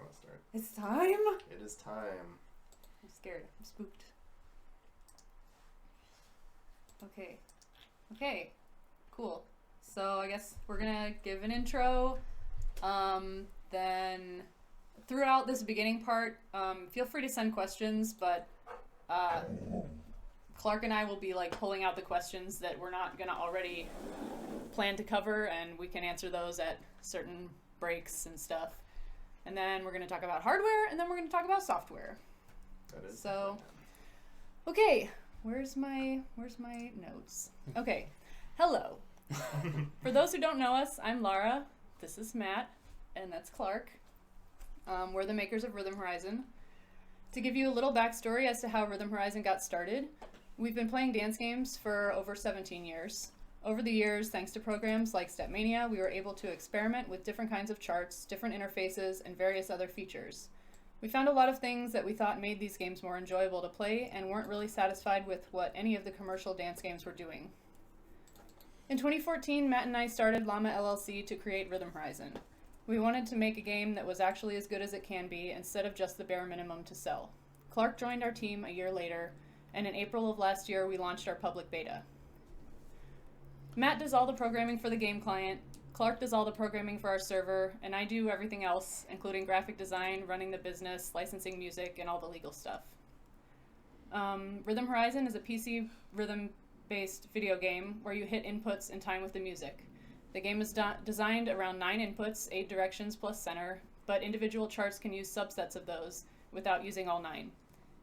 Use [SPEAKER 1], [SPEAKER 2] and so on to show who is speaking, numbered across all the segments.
[SPEAKER 1] want to start.
[SPEAKER 2] It's time?
[SPEAKER 1] It is time.
[SPEAKER 2] I'm scared. I'm spooked. Okay. Cool. So I guess we're gonna give an intro. Then throughout this beginning part, feel free to send questions, but Clark and I will be like pulling out the questions that we're not gonna already plan to cover, and we can answer those at certain breaks and stuff. And then we're gonna talk about hardware, and then we're gonna talk about software.
[SPEAKER 1] That is
[SPEAKER 2] So, okay, where's my notes? Okay, hello. For those who don't know us, I'm Lara. This is Matt, and that's Clark. We're the makers of Rhythm Horizon. To give you a little backstory as to how Rhythm Horizon got started, we've been playing dance games for over 17 years. Over the years, thanks to programs like Stepmania, we were able to experiment with different kinds of charts, different interfaces, and various other features. We found a lot of things that we thought made these games more enjoyable to play and weren't really satisfied with what any of the commercial dance games were doing. In 2014, Matt and I started Llama LLC to create Rhythm Horizon. We wanted to make a game that was actually as good as it can be instead of just the bare minimum to sell. Clark joined our team a year later, and in April of last year we launched our public beta. Matt does all the programming for the game client, Clark does all the programming for our server, and I do everything else, including graphic design, running the business, licensing music, and all the legal stuff. Rhythm Horizon is a PC rhythm-based video game where you hit inputs in time with the music. The game is designed around 9 inputs, 8 directions plus center, but individual charts can use subsets of those without using all 9.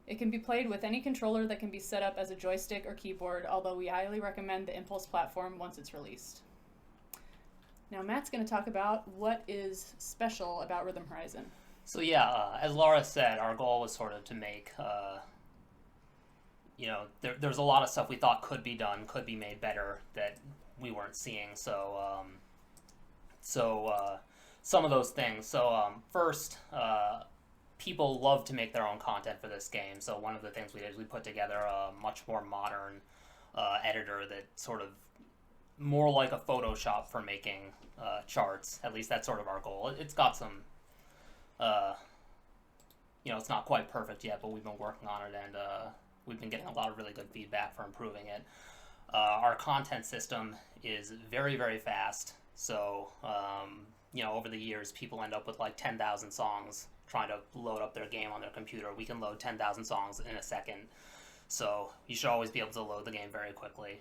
[SPEAKER 2] It can be played with any controller that can be set up as a joystick or keyboard, although we highly recommend the Impulse platform once it's released. Now Matt's going to talk about what is special about Rhythm Horizon.
[SPEAKER 3] So yeah, as Laura said, our goal was sort of to make, there's a lot of stuff we thought could be done, could be made better that we weren't seeing. So some of those things. So first, people love to make their own content for this game. So one of the things we did is we put together a much more modern editor that sort of more like a Photoshop for making charts. At least that's sort of our goal. It's got some, it's not quite perfect yet, but we've been working on it, and we've been getting a lot of really good feedback for improving it. Our content system is very, very fast. So, over the years, people end up with like 10,000 songs trying to load up their game on their computer. We can load 10,000 songs in a second. So you should always be able to load the game very quickly.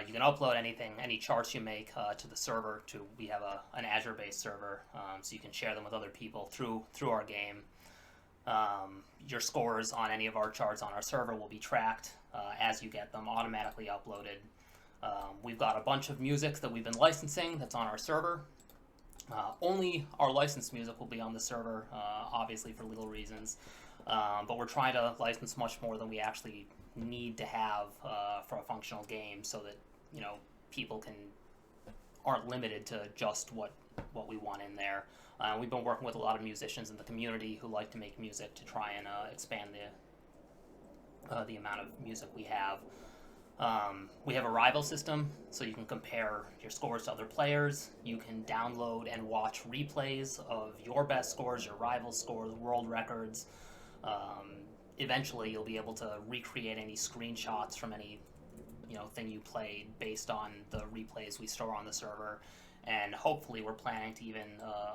[SPEAKER 3] You can upload any charts you make to the server. We have an Azure-based server, so you can share them with other people through our game. Your scores on any of our charts on our server will be tracked as you get them automatically uploaded. We've got a bunch of music that we've been licensing that's on our server. Only our licensed music will be on the server, obviously for legal reasons. But we're trying to license much more than we actually need to have for a functional game, so that people aren't limited to just what we want in there. We've been working with a lot of musicians in the community who like to make music to try and expand the amount of music we have. We have a rival system, so you can compare your scores to other players. You can download and watch replays of your best scores, your rival scores, world records. Eventually, you'll be able to recreate any screenshots from any thing you played based on the replays we store on the server. And hopefully, we're planning to even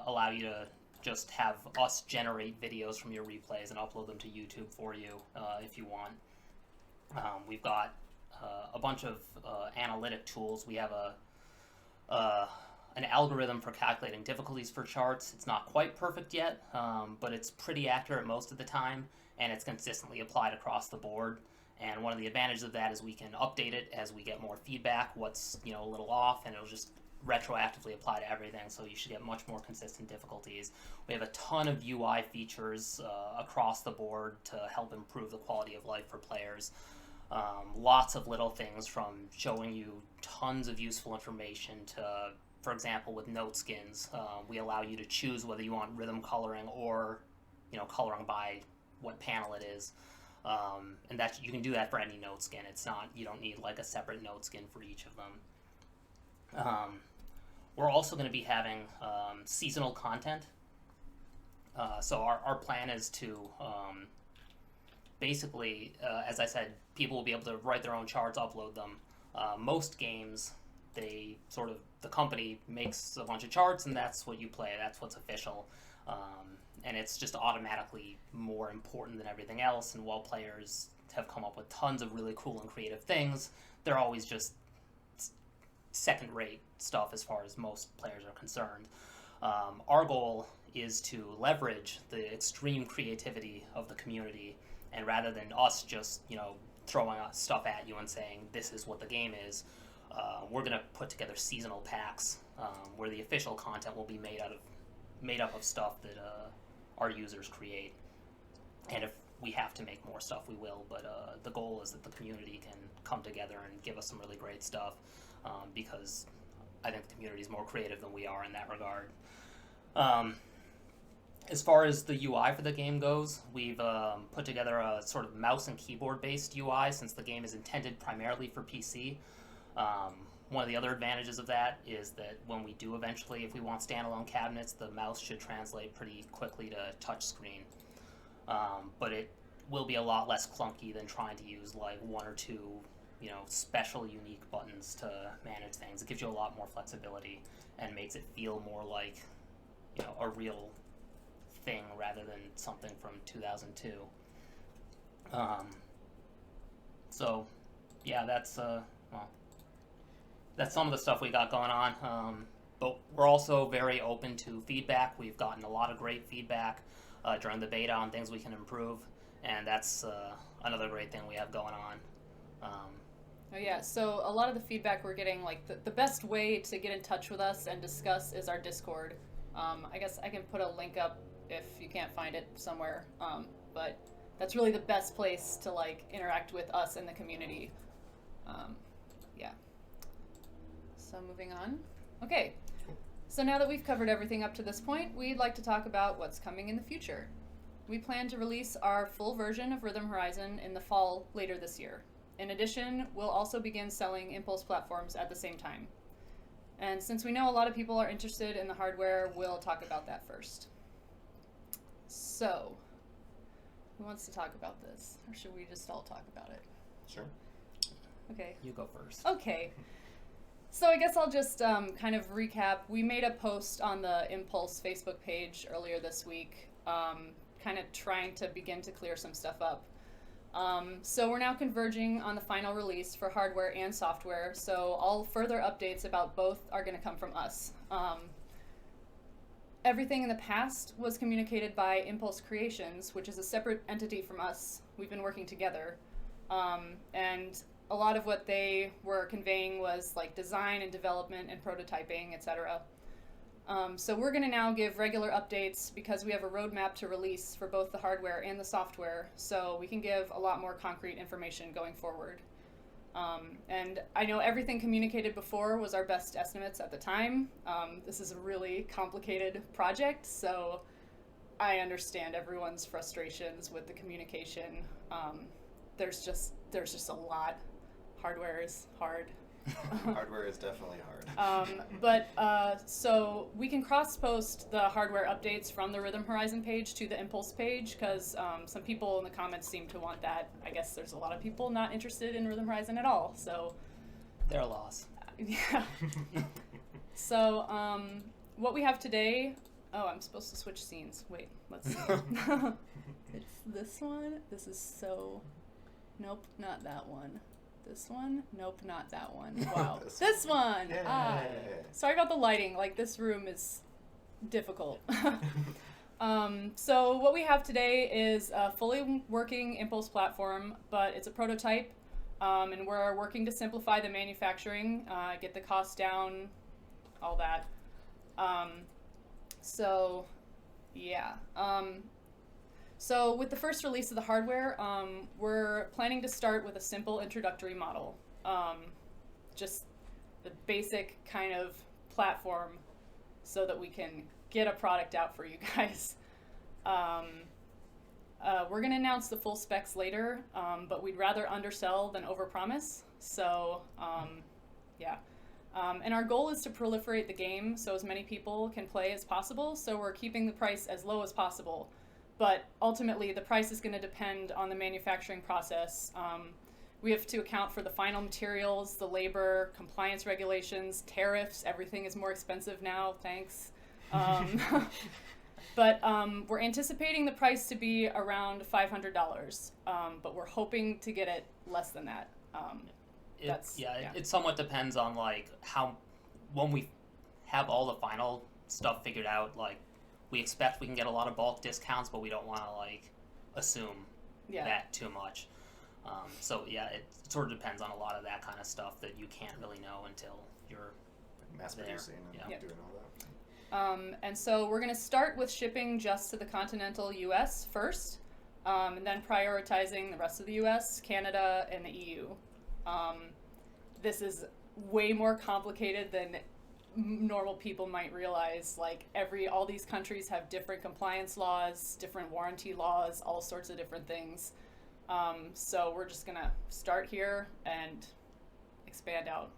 [SPEAKER 3] allow you to just have us generate videos from your replays and upload them to YouTube for you if you want. We've got a bunch of analytic tools. We have an algorithm for calculating difficulties for charts. It's not quite perfect yet, but it's pretty accurate most of the time, and it's consistently applied across the board. And one of the advantages of that is we can update it as we get more feedback, what's a little off, and it'll just retroactively apply to everything, so you should get much more consistent difficulties. We have a ton of UI features across the board to help improve the quality of life for players. Lots of little things, from showing you tons of useful information to, for example, with note skins, we allow you to choose whether you want rhythm coloring or coloring by what panel it is. And that you can do that for any note skin. You don't need like a separate note skin for each of them. We're also going to be having seasonal content. So our plan is to basically, as I said, people will be able to write their own charts, upload them. Most games, the company makes a bunch of charts, and that's what you play. That's what's official. And it's just automatically more important than everything else. And while players have come up with tons of really cool and creative things, they're always just second-rate stuff as far as most players are concerned. Our goal is to leverage the extreme creativity of the community, and rather than us just throwing stuff at you and saying this is what the game is, we're going to put together seasonal packs where the official content will be made up of stuff that our users create. And if we have to make more stuff, we will. But the goal is that the community can come together and give us some really great stuff, because I think the community is more creative than we are in that regard. As far as the UI for the game goes, we've put together a sort of mouse and keyboard based UI since the game is intended primarily for PC. One of the other advantages of that is that when we do eventually, if we want standalone cabinets, the mouse should translate pretty quickly to touchscreen. But it will be a lot less clunky than trying to use like one or two, special unique buttons to manage things. It gives you a lot more flexibility and makes it feel more like, a real thing rather than something from 2002. So, yeah, that's some of the stuff we got going on. But we're also very open to feedback. We've gotten a lot of great feedback during the beta on things we can improve, and that's another great thing we have going on.
[SPEAKER 2] Oh yeah, so a lot of the feedback we're getting, like the best way to get in touch with us and discuss is our Discord. I guess I can put a link up if you can't find it somewhere, but that's really the best place to like interact with us and the community. Yeah. So moving on. Okay, so now that we've covered everything up to this point, we'd like to talk about what's coming in the future. We plan to release our full version of Rhythm Horizon in the fall later this year. In addition, we'll also begin selling Impulse platforms at the same time. And since we know a lot of people are interested in the hardware, we'll talk about that first. So, who wants to talk about this? Or should we just all talk about it?
[SPEAKER 1] Sure.
[SPEAKER 2] Okay.
[SPEAKER 3] You go first.
[SPEAKER 2] Okay. So I guess I'll just kind of recap. We made a post on the Impulse Facebook page earlier this week, kind of trying to begin to clear some stuff up. So we're now converging on the final release for hardware and software, so all further updates about both are going to come from us. Everything in the past was communicated by Impulse Creations, which is a separate entity from us. We've been working together. And a lot of what they were conveying was like design and development and prototyping, etc. So we're going to now give regular updates because we have a roadmap to release for both the hardware and the software, so we can give a lot more concrete information going forward. And I know everything communicated before was our best estimates at the time. This is a really complicated project, so I understand everyone's frustrations with the communication. There's just a lot. Hardware is hard.
[SPEAKER 1] Hardware is definitely hard.
[SPEAKER 2] So we can cross-post the hardware updates from the Rhythm Horizon page to the Impulse page, because some people in the comments seem to want that. I guess there's a lot of people not interested in Rhythm Horizon at all, so...
[SPEAKER 3] Their loss.
[SPEAKER 2] Yeah. So, what we have today... Oh, I'm supposed to switch scenes. Wait, let's see. It's this one. This is so... Nope, not that one. This one? Nope, not that one. Wow. This one! Ah. Sorry about the lighting. Like, this room is difficult. So what we have today is a fully working Impulse platform, but it's a prototype, and we're working to simplify the manufacturing, get the cost down, all that. So, yeah. So with the first release of the hardware, we're planning to start with a simple introductory model. Just the basic kind of platform so that we can get a product out for you guys. We're going to announce the full specs later, but we'd rather undersell than overpromise. So, yeah. And our goal is to proliferate the game so as many people can play as possible, so we're keeping the price as low as possible. But ultimately, the price is going to depend on the manufacturing process. We have to account for the final materials, the labor, compliance regulations, tariffs. Everything is more expensive now, thanks. But we're anticipating the price to be around $500, but we're hoping to get it less than that.
[SPEAKER 3] It somewhat depends on like when we have all the final stuff figured out. Like, we expect we can get a lot of bulk discounts, but we don't want to like assume that too much. It sort of depends on a lot of that kind of stuff that you can't really know until you're
[SPEAKER 1] mass producing and doing all that.
[SPEAKER 2] And so we're going to start with shipping just to the continental U.S. first, and then prioritizing the rest of the U.S., Canada, and the EU. This is way more complicated than normal people might realize. Like, all these countries have different compliance laws, different warranty laws, all sorts of different things. So we're just gonna start here and expand out.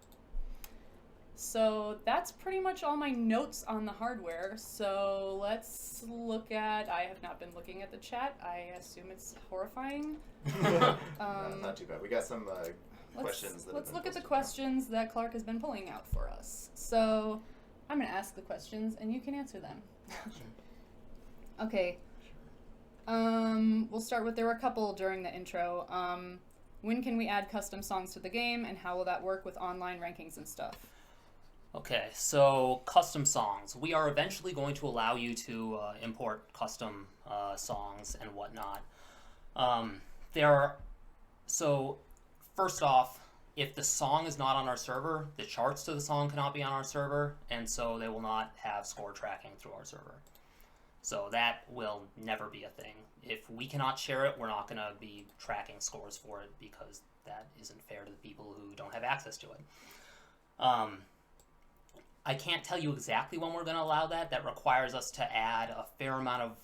[SPEAKER 2] So that's pretty much all my notes on the hardware. So let's look at, I have not been looking at the chat. I assume it's horrifying.
[SPEAKER 1] Not too bad. We got some questions.
[SPEAKER 2] Let's look at the questions that Clark has been pulling out for us. So I'm going to ask the questions and you can answer them. Okay. We'll start with, there were a couple during the intro. When can we add custom songs to the game, and how will that work with online rankings and stuff?
[SPEAKER 3] Okay, so custom songs. We are eventually going to allow you to import custom songs and whatnot. So first off, if the song is not on our server, the charts to the song cannot be on our server, and so they will not have score tracking through our server. So that will never be a thing. If we cannot share it, we're not going to be tracking scores for it, because that isn't fair to the people who don't have access to it. I can't tell you exactly when we're going to allow that. That requires us to add a fair amount of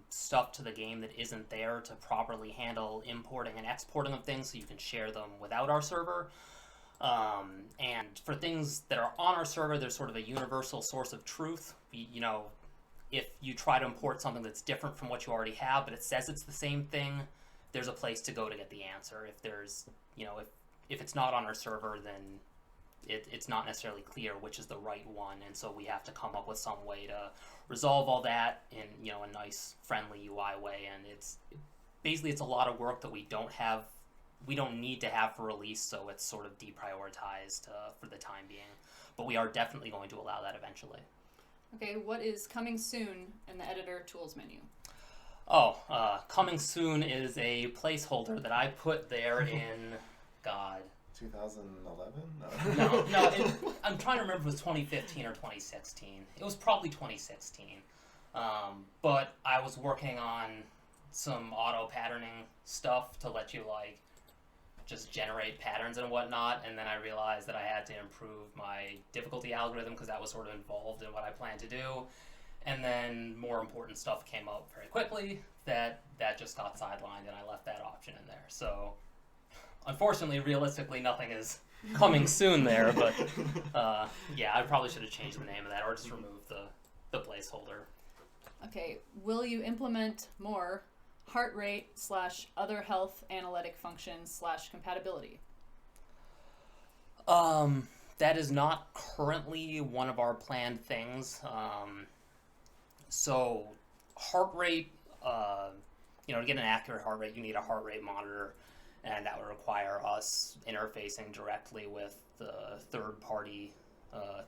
[SPEAKER 3] stuff to the game that isn't there to properly handle importing and exporting of things so you can share them without our server. And for things that are on our server, there's sort of a universal source of truth. If you try to import something that's different from what you already have, but it says it's the same thing, there's a place to go to get the answer. If there's, if it's not on our server, then it's not necessarily clear which is the right one, and so we have to come up with some way to resolve all that in a nice, friendly UI way. And it's a lot of work that we don't need to have for release, so it's sort of deprioritized for the time being. But we are definitely going to allow that eventually.
[SPEAKER 2] Okay, what is coming soon in the editor tools menu?
[SPEAKER 3] Coming soon is a placeholder that I put there in, God.
[SPEAKER 1] 2011?
[SPEAKER 3] No, I'm trying to remember if it was 2015 or 2016. It was probably 2016. But I was working on some auto patterning stuff to let you just generate patterns and whatnot, and then I realized that I had to improve my difficulty algorithm because that was sort of involved in what I planned to do. And then more important stuff came up very quickly that just got sidelined, and I left that option in there. So unfortunately, realistically, nothing is coming soon there, but I probably should have changed the name of that or just removed the placeholder.
[SPEAKER 2] Okay, will you implement more heart rate / other health analytic functions / compatibility?
[SPEAKER 3] That is not currently one of our planned things. So heart rate, to get an accurate heart rate, you need a heart rate monitor, and that would require us interfacing directly with the third-party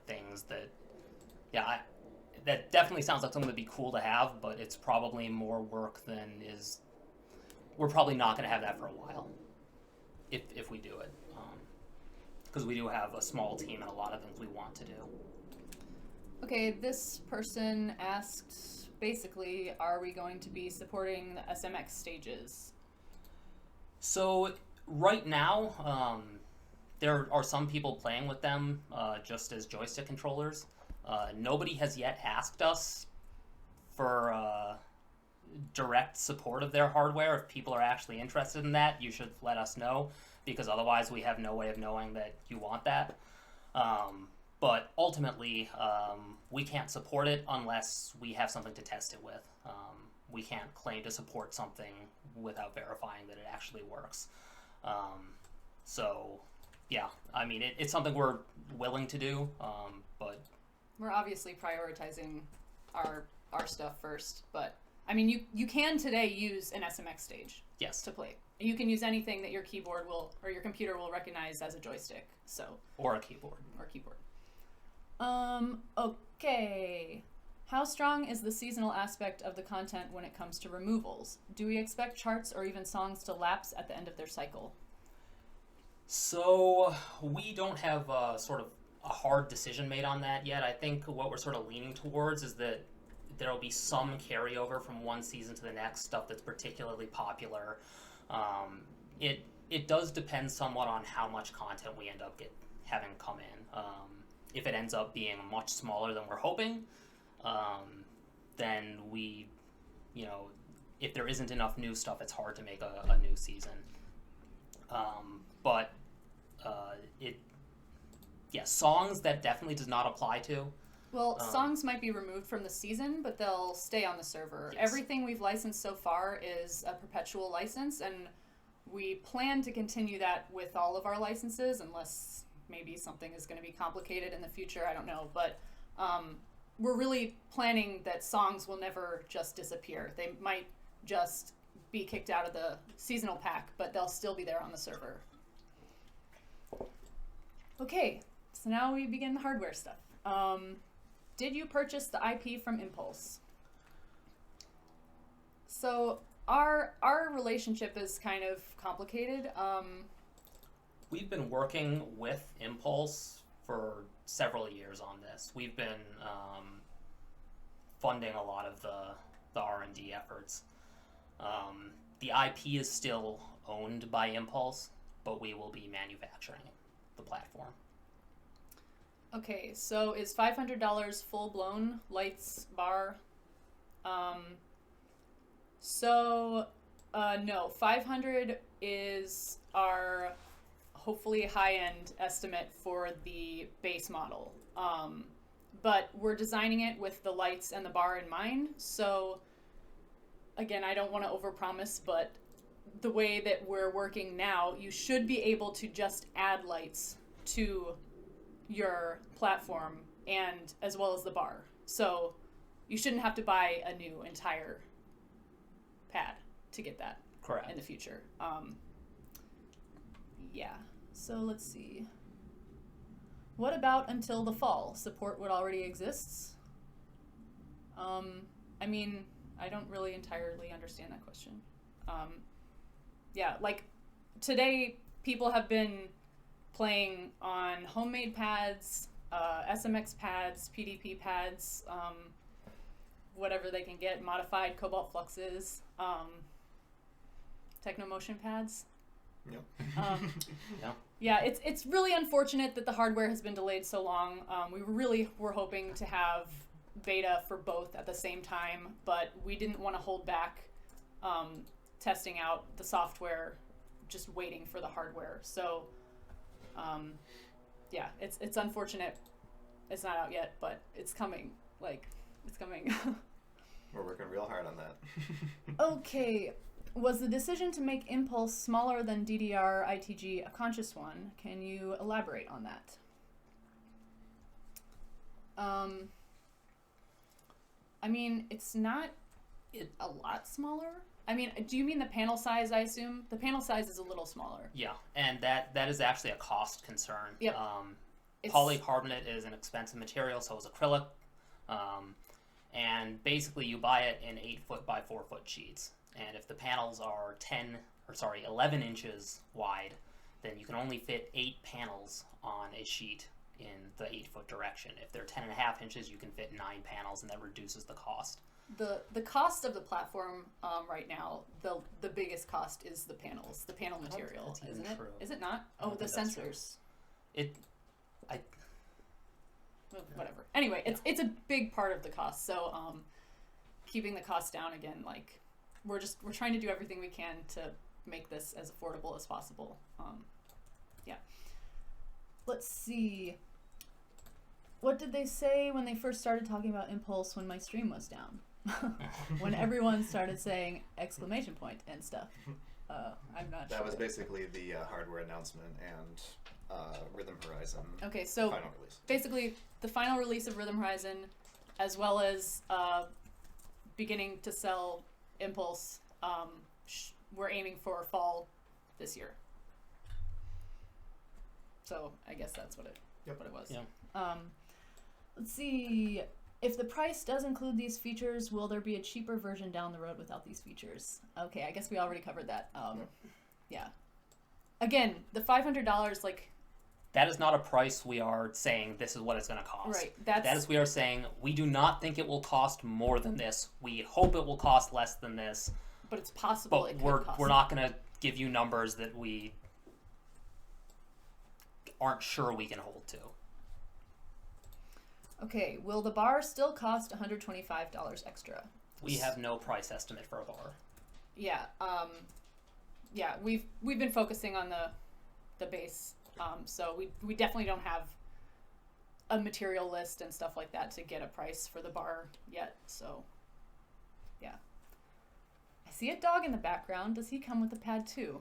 [SPEAKER 3] things that definitely sounds like something that'd be cool to have, but it's probably more work than is. We're probably not going to have that for a while, if we do it, because we do have a small team and a lot of things we want to do.
[SPEAKER 2] Okay, this person asked, basically, are we going to be supporting the SMX stages?
[SPEAKER 3] So right now, there are some people playing with them just as joystick controllers. Nobody has yet asked us for direct support of their hardware. If people are actually interested in that, you should let us know, because otherwise we have no way of knowing that you want that. But ultimately, we can't support it unless we have something to test it with. We can't claim to support something without verifying that it actually works. So, yeah, I mean, it's something we're willing to do, but...
[SPEAKER 2] We're obviously prioritizing our stuff first, but, I mean, you can today use an SMX stage
[SPEAKER 3] yes.
[SPEAKER 2] to play. You can use anything that your keyboard will, or your computer will recognize as a joystick, so...
[SPEAKER 3] Or a keyboard.
[SPEAKER 2] Okay. How strong is the seasonal aspect of the content when it comes to removals? Do we expect charts or even songs to lapse at the end of their cycle?
[SPEAKER 3] So, we don't have sort of a hard decision made on that yet. I think what we're sort of leaning towards is that there'll be some carryover from one season to the next, stuff that's particularly popular. It does depend somewhat on how much content we end up having come in. If it ends up being much smaller than we're hoping, then we, if there isn't enough new stuff, it's hard to make a new season. But songs that definitely does not apply to.
[SPEAKER 2] Well, songs might be removed from the season, but they'll stay on the server.
[SPEAKER 3] Yes.
[SPEAKER 2] Everything we've licensed so far is a perpetual license, and we plan to continue that with all of our licenses, unless maybe something is going to be complicated in the future. I don't know, but we're really planning that songs will never just disappear. They might just be kicked out of the seasonal pack, but they'll still be there on the server. Okay, so now we begin the hardware stuff. Did you purchase the IP from Impulse? So our relationship is kind of complicated.
[SPEAKER 3] We've been working with Impulse for several years on this. We've been funding a lot of the R&D efforts. The IP is still owned by Impulse, but we will be manufacturing the platform.
[SPEAKER 2] Okay, so is $500 full-blown lights bar? No, 500 is our hopefully high-end estimate for the base model. But we're designing it with the lights and the bar in mind. So again, I don't want to overpromise, but the way that we're working now, you should be able to just add lights to your platform and as well as the bar. So you shouldn't have to buy a new entire pad to get that.
[SPEAKER 3] Correct.
[SPEAKER 2] In the future. Yeah. So let's see. What about until the fall? Support what already exists? I mean, I don't really entirely understand that question. Yeah, like today people have been playing on homemade pads, SMX pads, PDP pads, whatever they can get, modified cobalt fluxes, Technomotion pads.
[SPEAKER 1] Yep.
[SPEAKER 2] Yeah, it's really unfortunate that the hardware has been delayed so long. We really were hoping to have beta for both at the same time, but we didn't want to hold back testing out the software, just waiting for the hardware. So, yeah, it's unfortunate it's not out yet, but it's coming. It's coming.
[SPEAKER 1] We're working real hard on that.
[SPEAKER 2] Okay. Was the decision to make Impulse smaller than DDR ITG a conscious one? Can you elaborate on that? I mean, it's not a lot smaller. I mean, do you mean the panel size, I assume? The panel size is a little smaller.
[SPEAKER 3] Yeah, and that is actually a cost concern.
[SPEAKER 2] Yep.
[SPEAKER 3] Polycarbonate is an expensive material, so is acrylic. And basically you buy it in 8-foot by 4-foot sheets. And if the panels are 11 inches wide, then you can only fit 8 panels on a sheet in the 8-foot direction. If they're 10.5 inches, you can fit 9 panels, and that reduces the cost.
[SPEAKER 2] The cost of the platform right now, the biggest cost is the panels, the panel material, isn't it?
[SPEAKER 3] True.
[SPEAKER 2] Is it not? Oh, the sensors. Whatever. Anyway, it's a big part of the cost. So keeping the cost down again, like we're trying to do everything we can to make this as affordable as possible. Yeah. Let's see. what did they say when they first started talking about Impulse when my stream was down? When everyone started saying exclamation point and stuff. I'm not sure.
[SPEAKER 1] That was basically the hardware announcement and Rhythm Horizon
[SPEAKER 2] Okay, so
[SPEAKER 1] final release.
[SPEAKER 2] basically the final release of Rhythm Horizon, as well as beginning to sell Impulse, we're aiming for fall this year. So I guess that's what it was.
[SPEAKER 3] Yeah.
[SPEAKER 2] Let's see. If the price does include these features, will there be a cheaper version down the road without these features? Okay, I guess we already covered that. Yeah. Again, the $500, like...
[SPEAKER 3] That is not a price we are saying this is what it's going to cost.
[SPEAKER 2] Right.
[SPEAKER 3] That is we are saying we do not think it will cost more than this. We hope it will cost less than this.
[SPEAKER 2] But it's possible it could cost.
[SPEAKER 3] We're not going to give you numbers that we aren't sure we can hold to.
[SPEAKER 2] Okay, will the bar still cost $125 extra?
[SPEAKER 3] We have no price estimate for a bar.
[SPEAKER 2] Yeah, yeah, we've been focusing on the base, so we definitely don't have a material list and stuff like that to get a price for the bar yet. So, yeah. I see a dog in the background. Does he come with a pad too?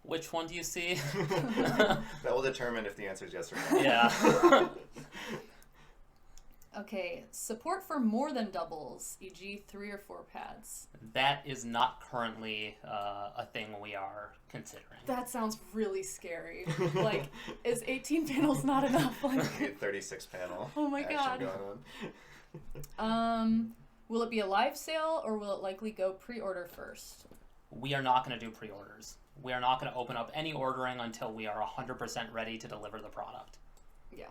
[SPEAKER 3] Which one do you see?
[SPEAKER 1] That will determine if the answer is yes or no.
[SPEAKER 3] Yeah.
[SPEAKER 2] Okay, support for more than doubles, e.g. 3 or 4 pads.
[SPEAKER 3] That is not currently a thing we are considering.
[SPEAKER 2] That sounds really scary. Like, is 18 panels not enough? Like
[SPEAKER 1] 36 panel.
[SPEAKER 2] Oh my god. Will it be a live sale or will it likely go pre-order first?
[SPEAKER 3] We are not going to do pre-orders. We are not going to open up any ordering until we are 100% ready to deliver the product.
[SPEAKER 2] Yeah.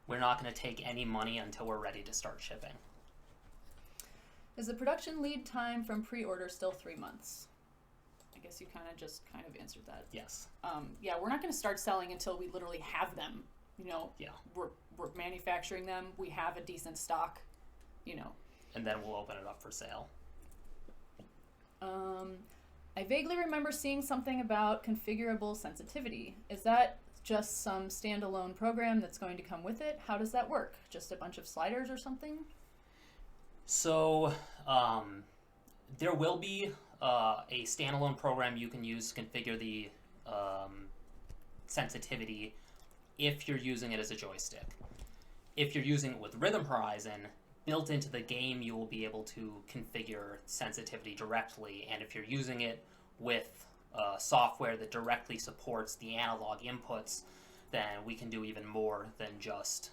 [SPEAKER 3] We're not going to take any money until we're ready to start shipping.
[SPEAKER 2] Is the production lead time from pre-order still 3 months? I guess you kind of answered that.
[SPEAKER 3] Yes.
[SPEAKER 2] Yeah, we're not going to start selling until we literally have them. You know,
[SPEAKER 3] yeah.
[SPEAKER 2] We're manufacturing them. We have a decent stock, you know.
[SPEAKER 3] And then we'll open it up for sale.
[SPEAKER 2] I vaguely remember seeing something about configurable sensitivity. Is that just some standalone program that's going to come with it? How does that work? Just a bunch of sliders or something?
[SPEAKER 3] So there will be a standalone program you can use to configure the sensitivity if you're using it as a joystick. If you're using it with Rhythm Horizon, built into the game you will be able to configure sensitivity directly, and if you're using it with software that directly supports the analog inputs, then we can do even more than just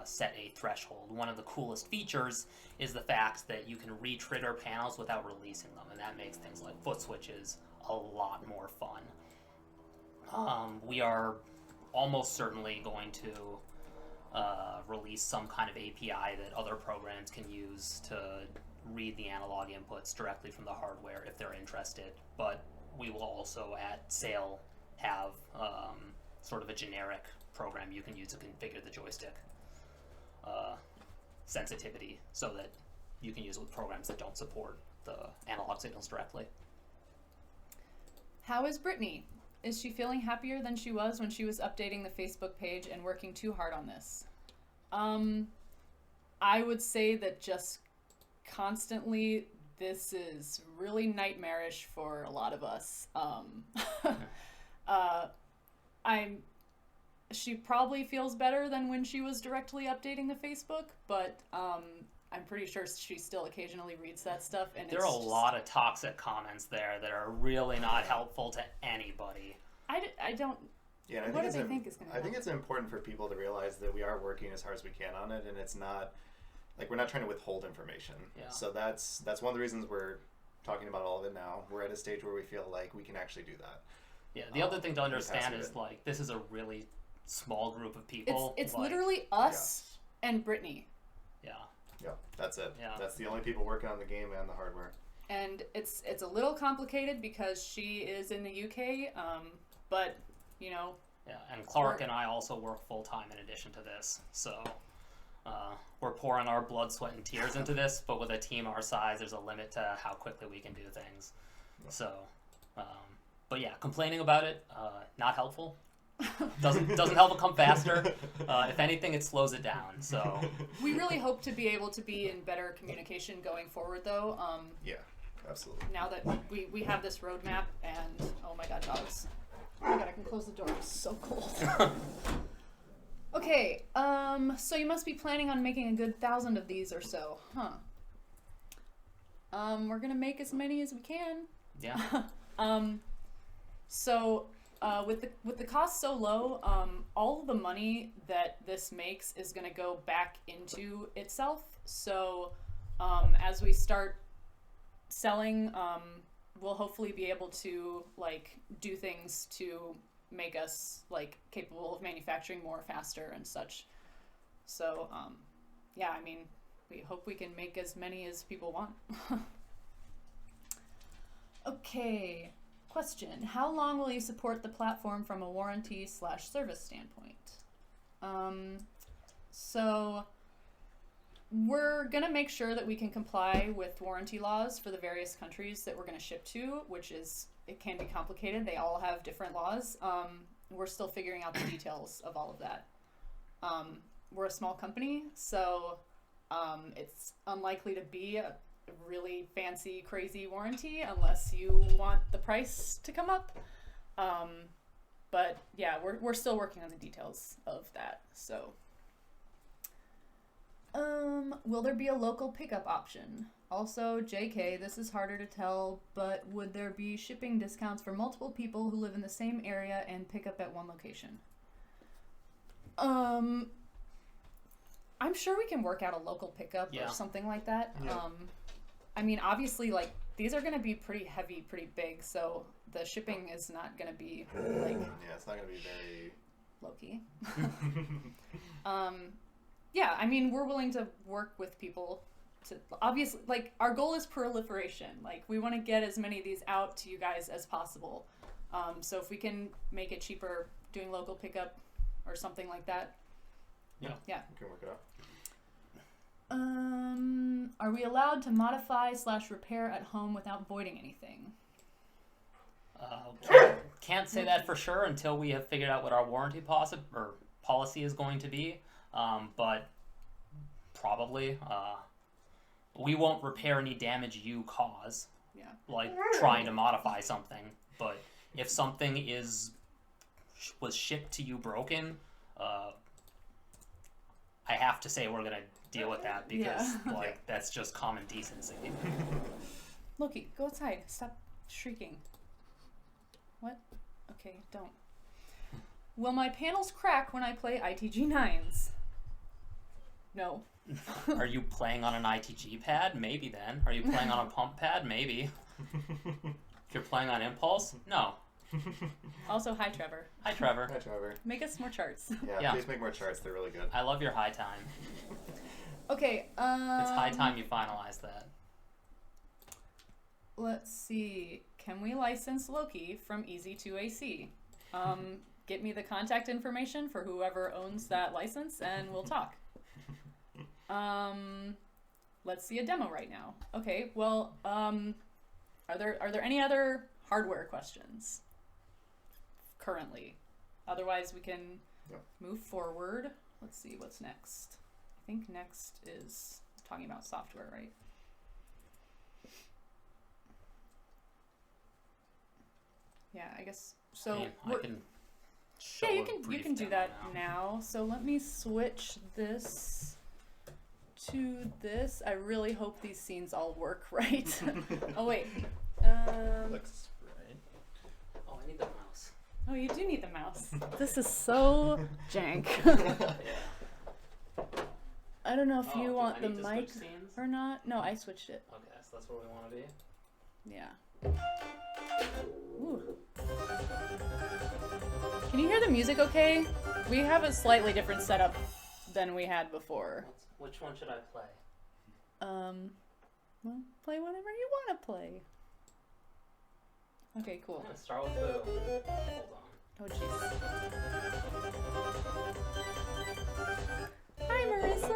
[SPEAKER 3] set a threshold. One of the coolest features is the fact that you can re-trigger panels without releasing them, and that makes things like foot switches a lot more fun. We are almost certainly going to release some kind of API that other programs can use to read the analog inputs directly from the hardware if they're interested, but we will also at sale have sort of a generic program you can use to configure the joystick sensitivity so that you can use it with programs that don't support the analog signals directly.
[SPEAKER 2] How is Brittany? Is she feeling happier than she was when she was updating the Facebook page and working too hard on this? I would say that just constantly, this is really nightmarish for a lot of us. She probably feels better than when she was directly updating the Facebook, but I'm pretty sure she still occasionally reads that stuff. And
[SPEAKER 3] there are a lot of toxic comments there that are really not helpful to anybody.
[SPEAKER 2] I don't.
[SPEAKER 1] Yeah, and
[SPEAKER 2] what do they think is going to happen?
[SPEAKER 1] I think it's important for people to realize that we are working as hard as we can on it, and it's not like we're not trying to withhold information.
[SPEAKER 3] Yeah.
[SPEAKER 1] So that's one of the reasons we're talking about all of it now. We're at a stage where we feel like we can actually do that.
[SPEAKER 3] Yeah. The other thing to understand is like this is a really small group of people.
[SPEAKER 2] It's
[SPEAKER 3] like,
[SPEAKER 2] literally us and Brittany.
[SPEAKER 3] Yeah.
[SPEAKER 1] Yeah, that's it.
[SPEAKER 3] Yeah.
[SPEAKER 1] That's the only people working on the game and the hardware.
[SPEAKER 2] And it's a little complicated because she is in the UK, but you know.
[SPEAKER 3] Yeah, and Clark and I also work full time in addition to this, so we're pouring our blood, sweat, and tears into this. But with a team our size, there's a limit to how quickly we can do things. So, but yeah, complaining about it, not helpful. Doesn't help it come faster. If anything, it slows it down. So
[SPEAKER 2] We really hope to be able to be in better communication going forward, though.
[SPEAKER 1] Yeah, absolutely.
[SPEAKER 2] Now that we have this roadmap, and oh my god, dogs! Oh my god, I can close the door. It's so cold. Okay, so you must be planning on making a good 1,000 of these or so, huh? We're gonna make as many as we can.
[SPEAKER 3] yeah.
[SPEAKER 2] So with the cost so low, all the money that this makes is gonna go back into itself. So as we start selling, we'll hopefully be able to like do things to make us like capable of manufacturing more faster and such. So yeah, I mean, we hope we can make as many as people want. Okay, question: how long will you support the platform from a warranty/service standpoint? So we're gonna make sure that we can comply with warranty laws for the various countries that we're gonna ship to, which is, it can be complicated. They all have different laws. We're still figuring out the details of all of that. We're a small company, so it's unlikely to be a really fancy, crazy warranty unless you want the price to come up. But yeah, we're still working on the details of that. So, will there be a local pickup option? Also, JK, this is harder to tell, but would there be shipping discounts for multiple people who live in the same area and pick up at one location? I'm sure we can work out a local pickup or something like that.
[SPEAKER 1] Yeah.
[SPEAKER 2] I mean, obviously, like, these are going to be pretty heavy, pretty big, so the shipping is not going to be, like...
[SPEAKER 1] Yeah, it's not going to be very...
[SPEAKER 2] low-key. Yeah, I mean, we're willing to work with people to... Obviously, like, our goal is proliferation. Like, we want to get as many of these out to you guys as possible. So if we can make it cheaper doing local pickup or something like that...
[SPEAKER 1] Yeah.
[SPEAKER 2] Yeah.
[SPEAKER 1] We can work it out.
[SPEAKER 2] Are we allowed to modify/repair at home without voiding anything?
[SPEAKER 3] Can't say that for sure until we have figured out what our warranty policy is going to be. But probably we won't repair any damage you cause.
[SPEAKER 2] Yeah.
[SPEAKER 3] Like trying to modify something. But if something was shipped to you broken, I have to say we're gonna deal with that because that's just common decency.
[SPEAKER 2] Loki, go outside. Stop shrieking. What? Okay, don't. Will my panels crack when I play ITG 9s? No.
[SPEAKER 3] Are you playing on an ITG pad? Maybe then. Are you playing on a pump pad? Maybe. If you're playing on Impulse? No.
[SPEAKER 2] Also, hi Trevor.
[SPEAKER 3] Hi Trevor.
[SPEAKER 1] Hi, Trevor.
[SPEAKER 2] Make us more charts.
[SPEAKER 1] Yeah, please make more charts. They're really good.
[SPEAKER 3] I love your high time.
[SPEAKER 2] Okay,
[SPEAKER 3] It's high time you finalize that.
[SPEAKER 2] Let's see. Can we license Loki from Easy2AC? Get me the contact information for whoever owns that license and we'll talk. Let's see a demo right now. Okay, well, are there any other hardware questions currently? Otherwise we can move forward. Let's see what's next. I think next is talking about software, right? Yeah, I guess so.
[SPEAKER 3] I mean, I can show
[SPEAKER 2] yeah,
[SPEAKER 3] a
[SPEAKER 2] you
[SPEAKER 3] brief
[SPEAKER 2] can do
[SPEAKER 3] demo
[SPEAKER 2] that now. So let me switch this to this. I really hope these scenes all work right. Oh wait.
[SPEAKER 1] Looks right.
[SPEAKER 3] Oh, I need the mouse.
[SPEAKER 2] Oh, you do need the mouse. This is so jank. I don't know if you want the mic or not. No, I switched it.
[SPEAKER 3] Okay, so that's where we want to be.
[SPEAKER 2] Yeah. Ooh. Can you hear the music okay? We have a slightly different setup than we had before.
[SPEAKER 3] Which one should I play?
[SPEAKER 2] Well, play whatever you want to play. Okay, cool.
[SPEAKER 3] I'm gonna start with Boo. Hold on.
[SPEAKER 2] Oh, jeez. Hi, Marissa!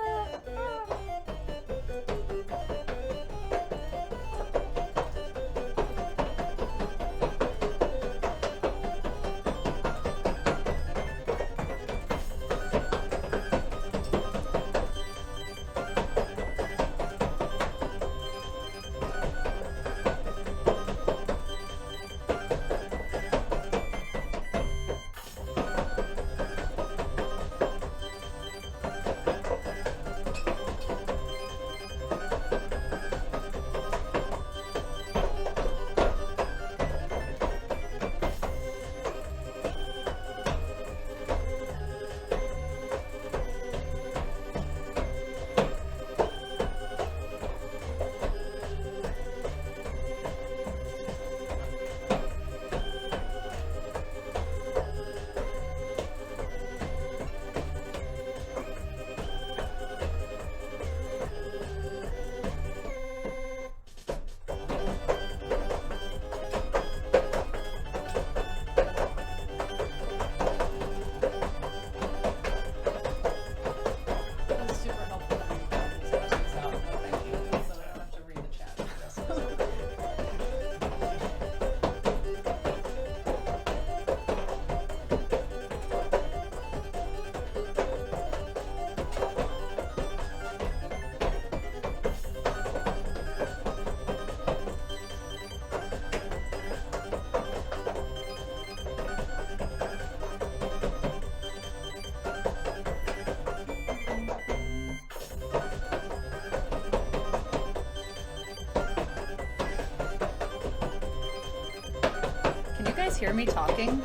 [SPEAKER 2] guys hear me talking?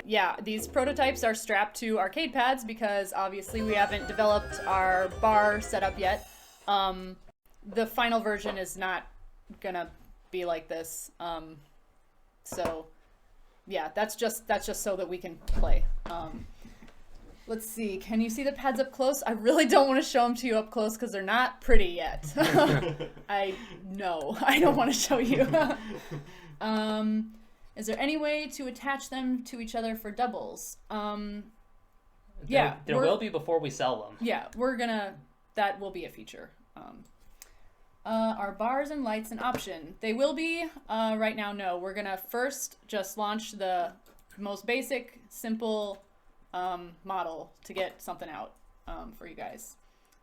[SPEAKER 2] Yeah, these prototypes are strapped to arcade pads because obviously we haven't developed our bar setup yet. The final version is not gonna be like this. So yeah, that's just so that we can play. Let's see, can you see the pads up close? I really don't want to show them to you up close because they're not pretty yet. I don't want to show you. Is there any way to attach them to each other for doubles?
[SPEAKER 3] There will be before we sell them.
[SPEAKER 2] Yeah, that will be a feature. Are bars and lights an option? They will be. Right now, no. We're gonna first just launch the most basic, simple model to get something out for you guys.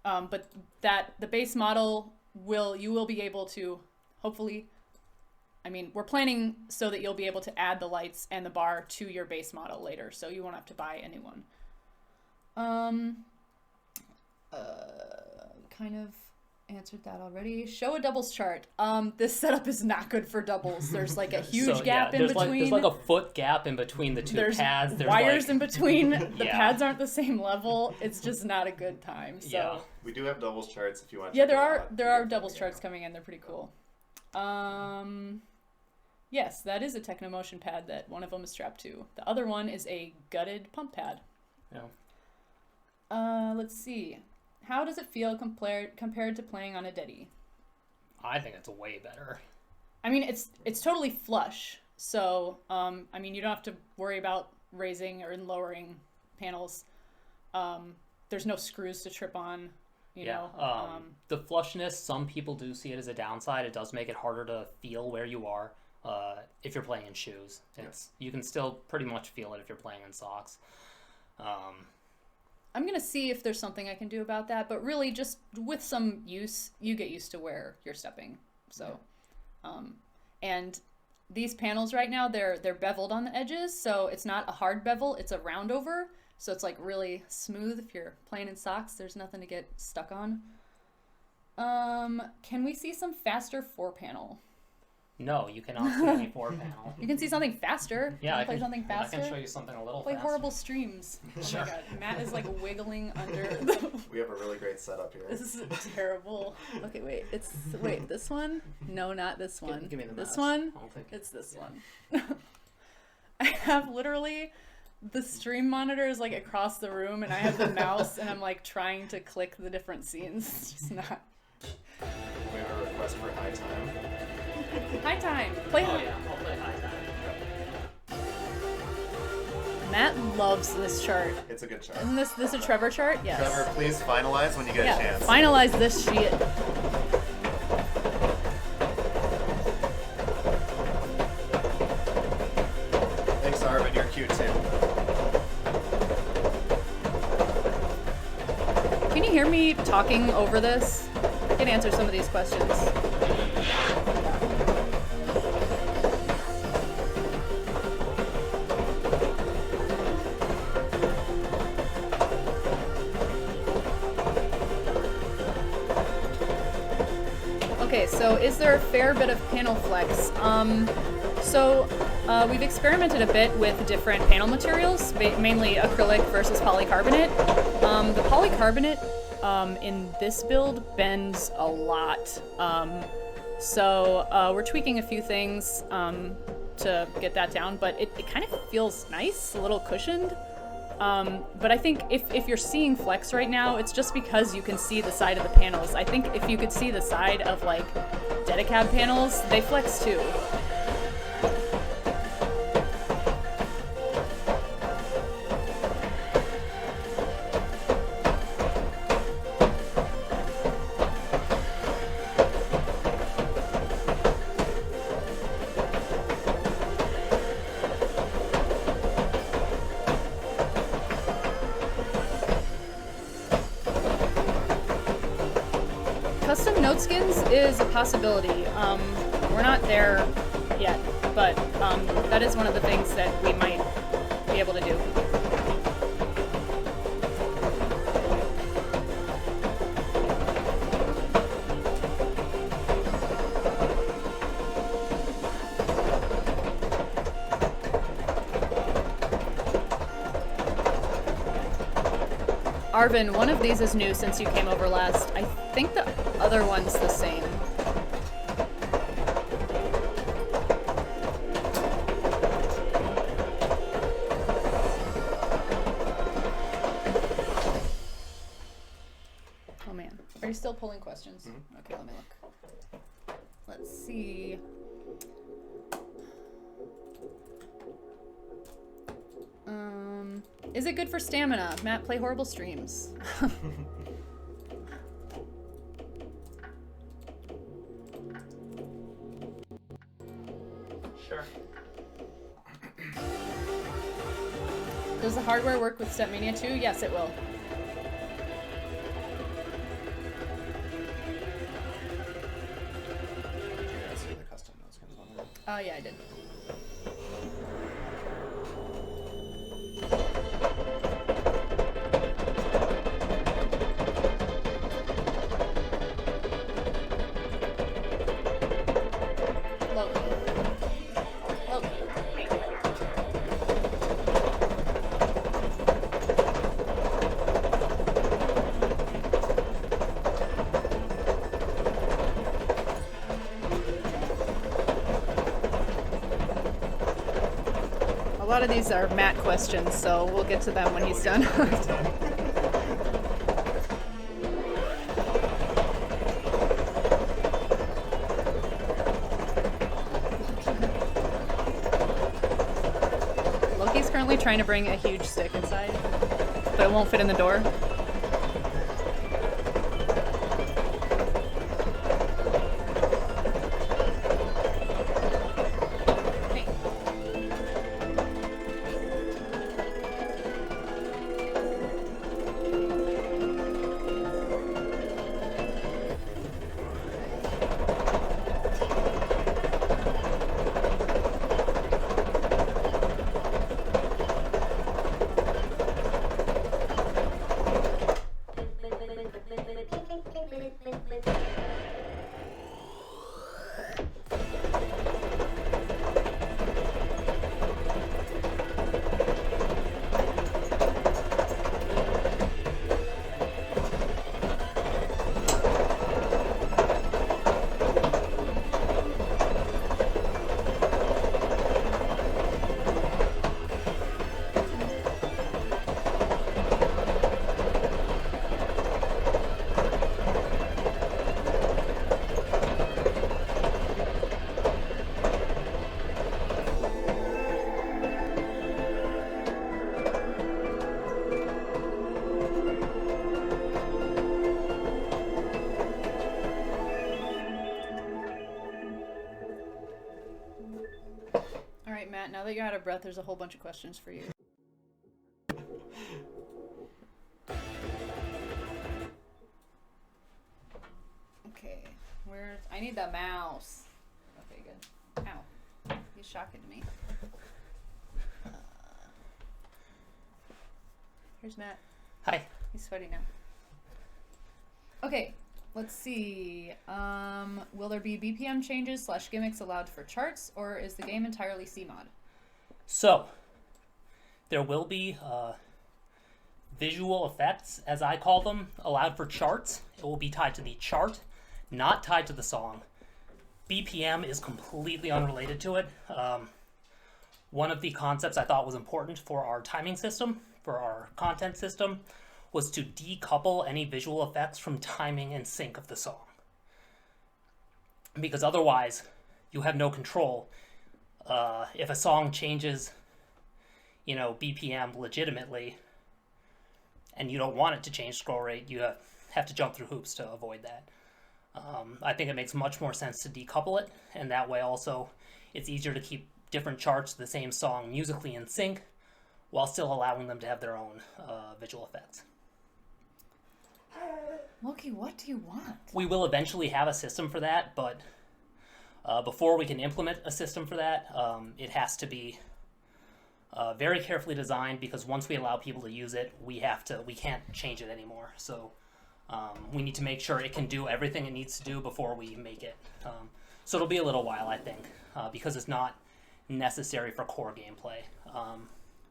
[SPEAKER 2] But the base model you will be able to, hopefully, I mean, we're planning so that you'll be able to add the lights and the bar to your base model later, so you won't have to buy a new one. Kind of answered that already. Show a doubles chart. This setup is not good for doubles. There's like a huge gap in between.
[SPEAKER 3] There's like a foot gap in between the two pads.
[SPEAKER 2] There's wires in between. The pads aren't the same level. It's just not a good time. So
[SPEAKER 3] yeah.
[SPEAKER 1] We do have doubles charts if you want to.
[SPEAKER 2] Yeah, there are doubles charts coming in. They're pretty cool. Yes, that is a Technomotion pad that one of them is strapped to. The other one is a gutted pump pad.
[SPEAKER 3] Yeah.
[SPEAKER 2] Let's see. How does it feel compared to playing on a Deddy?
[SPEAKER 3] I think it's way better.
[SPEAKER 2] I mean, it's totally flush. So, I mean, you don't have to worry about raising or lowering panels. There's no screws to trip on. You know.
[SPEAKER 3] The flushness, some people do see it as a downside. It does make it harder to feel where you are if you're playing in shoes. You can still pretty much feel it if you're playing in socks.
[SPEAKER 2] I'm going to see if there's something I can do about that, but really just with some use, you get used to where you're stepping. So, and these panels right now, they're beveled on the edges, so it's not a hard bevel, it's a round over, so it's like really smooth. If you're playing in socks, there's nothing to get stuck on. Can we see some faster 4-panel?
[SPEAKER 3] No, you cannot see any 4-panel.
[SPEAKER 2] You can see something faster.
[SPEAKER 3] Yeah,
[SPEAKER 2] play something faster.
[SPEAKER 3] I can show you something a little
[SPEAKER 2] Play
[SPEAKER 3] faster.
[SPEAKER 2] horrible streams. Oh
[SPEAKER 3] Sure.
[SPEAKER 2] my god, Matt is like wiggling under.
[SPEAKER 1] We have a really great setup here.
[SPEAKER 2] This is terrible. Okay, wait. This one? No, not this one.
[SPEAKER 3] Give me the
[SPEAKER 2] this
[SPEAKER 3] mouse.
[SPEAKER 2] one.
[SPEAKER 3] I'll take it.
[SPEAKER 2] It's this one. I have literally the stream monitor is like across the room, and I have the mouse, and I'm like trying to click the different scenes. It's just not.
[SPEAKER 1] We have a request for high time.
[SPEAKER 2] High time. Play.
[SPEAKER 3] Oh yeah, I'll play high time.
[SPEAKER 2] Matt loves this chart.
[SPEAKER 1] It's a good chart.
[SPEAKER 2] Isn't this a Trevor chart? Yes.
[SPEAKER 1] Trevor, please finalize when you get a chance.
[SPEAKER 2] Finalize this shit.
[SPEAKER 1] Thanks, Arvin. You're cute too.
[SPEAKER 2] Can you hear me talking over this? I can answer some of these questions. Okay, so is there a fair bit of panel flex? We've experimented a bit with different panel materials, mainly acrylic versus polycarbonate. The polycarbonate in this build bends a lot. We're tweaking a few things to get that down, but it kind of feels nice, a little cushioned. But I think if you're seeing flex right now, it's just because you can see the side of the panels. I think if you could see the side of like Dedicab panels, they flex too. Custom note skins is a possibility. We're not there yet, but that is one of the things that we might be able to do. Arvin, one of these is new since you came over last. I think the other one's the same. Oh man. Are you still pulling questions?
[SPEAKER 1] Mm-hmm.
[SPEAKER 2] Okay, let me look. Let's see. Is it good for stamina? Matt, play horrible streams.
[SPEAKER 3] Sure.
[SPEAKER 2] Does the hardware work with Stepmania 2? Yes, it will.
[SPEAKER 1] Did you guys see the custom notes comes on there?
[SPEAKER 2] Oh, yeah, I did. Loki. Loki. A lot of these are Matt questions, so we'll get to them when he's done. Loki's currently trying to bring a huge stick inside, but it won't fit in the door. Hey. All right, Matt, now that you're out of breath, there's a whole bunch of questions for you. Okay, I need the mouse. Okay, good. Ow. He's shocking to me. Here's Matt.
[SPEAKER 3] Hi.
[SPEAKER 2] He's sweaty now. Okay, let's see. Will there be BPM changes / gimmicks allowed for charts, or is the game entirely CMod?
[SPEAKER 3] So, there will be visual effects, as I call them, allowed for charts. It will be tied to the chart, not tied to the song. BPM is completely unrelated to it. One of the concepts I thought was important for our timing system, for our content system, was to decouple any visual effects from timing and sync of the song. Because otherwise, you have no control. If a song changes, BPM legitimately, and you don't want it to change scroll rate, you have to jump through hoops to avoid that. I think it makes much more sense to decouple it, and that way also it's easier to keep different charts of the same song musically in sync while still allowing them to have their own visual effects.
[SPEAKER 2] Loki, what do you want?
[SPEAKER 3] We will eventually have a system for that, but before we can implement a system for that, it has to be very carefully designed, because once we allow people to use it, we can't change it anymore. So we need to make sure it can do everything it needs to do before we make it. So it'll be a little while, I think, because it's not necessary for core gameplay.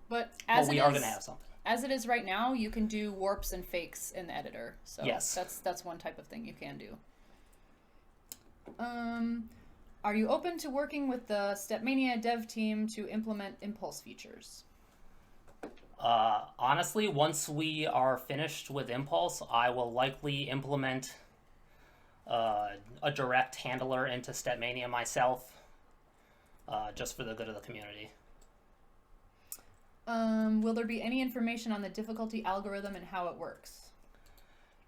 [SPEAKER 2] But
[SPEAKER 3] we are going to have something.
[SPEAKER 2] as it is right now, you can do warps and fakes in the editor. So
[SPEAKER 3] Yes.
[SPEAKER 2] that's one type of thing you can do. Are you open to working with the Stepmania dev team to implement impulse features?
[SPEAKER 3] Honestly, once we are finished with Impulse, I will likely implement a direct handler into Stepmania myself, just for the good of the community.
[SPEAKER 2] Will there be any information on the difficulty algorithm and how it works?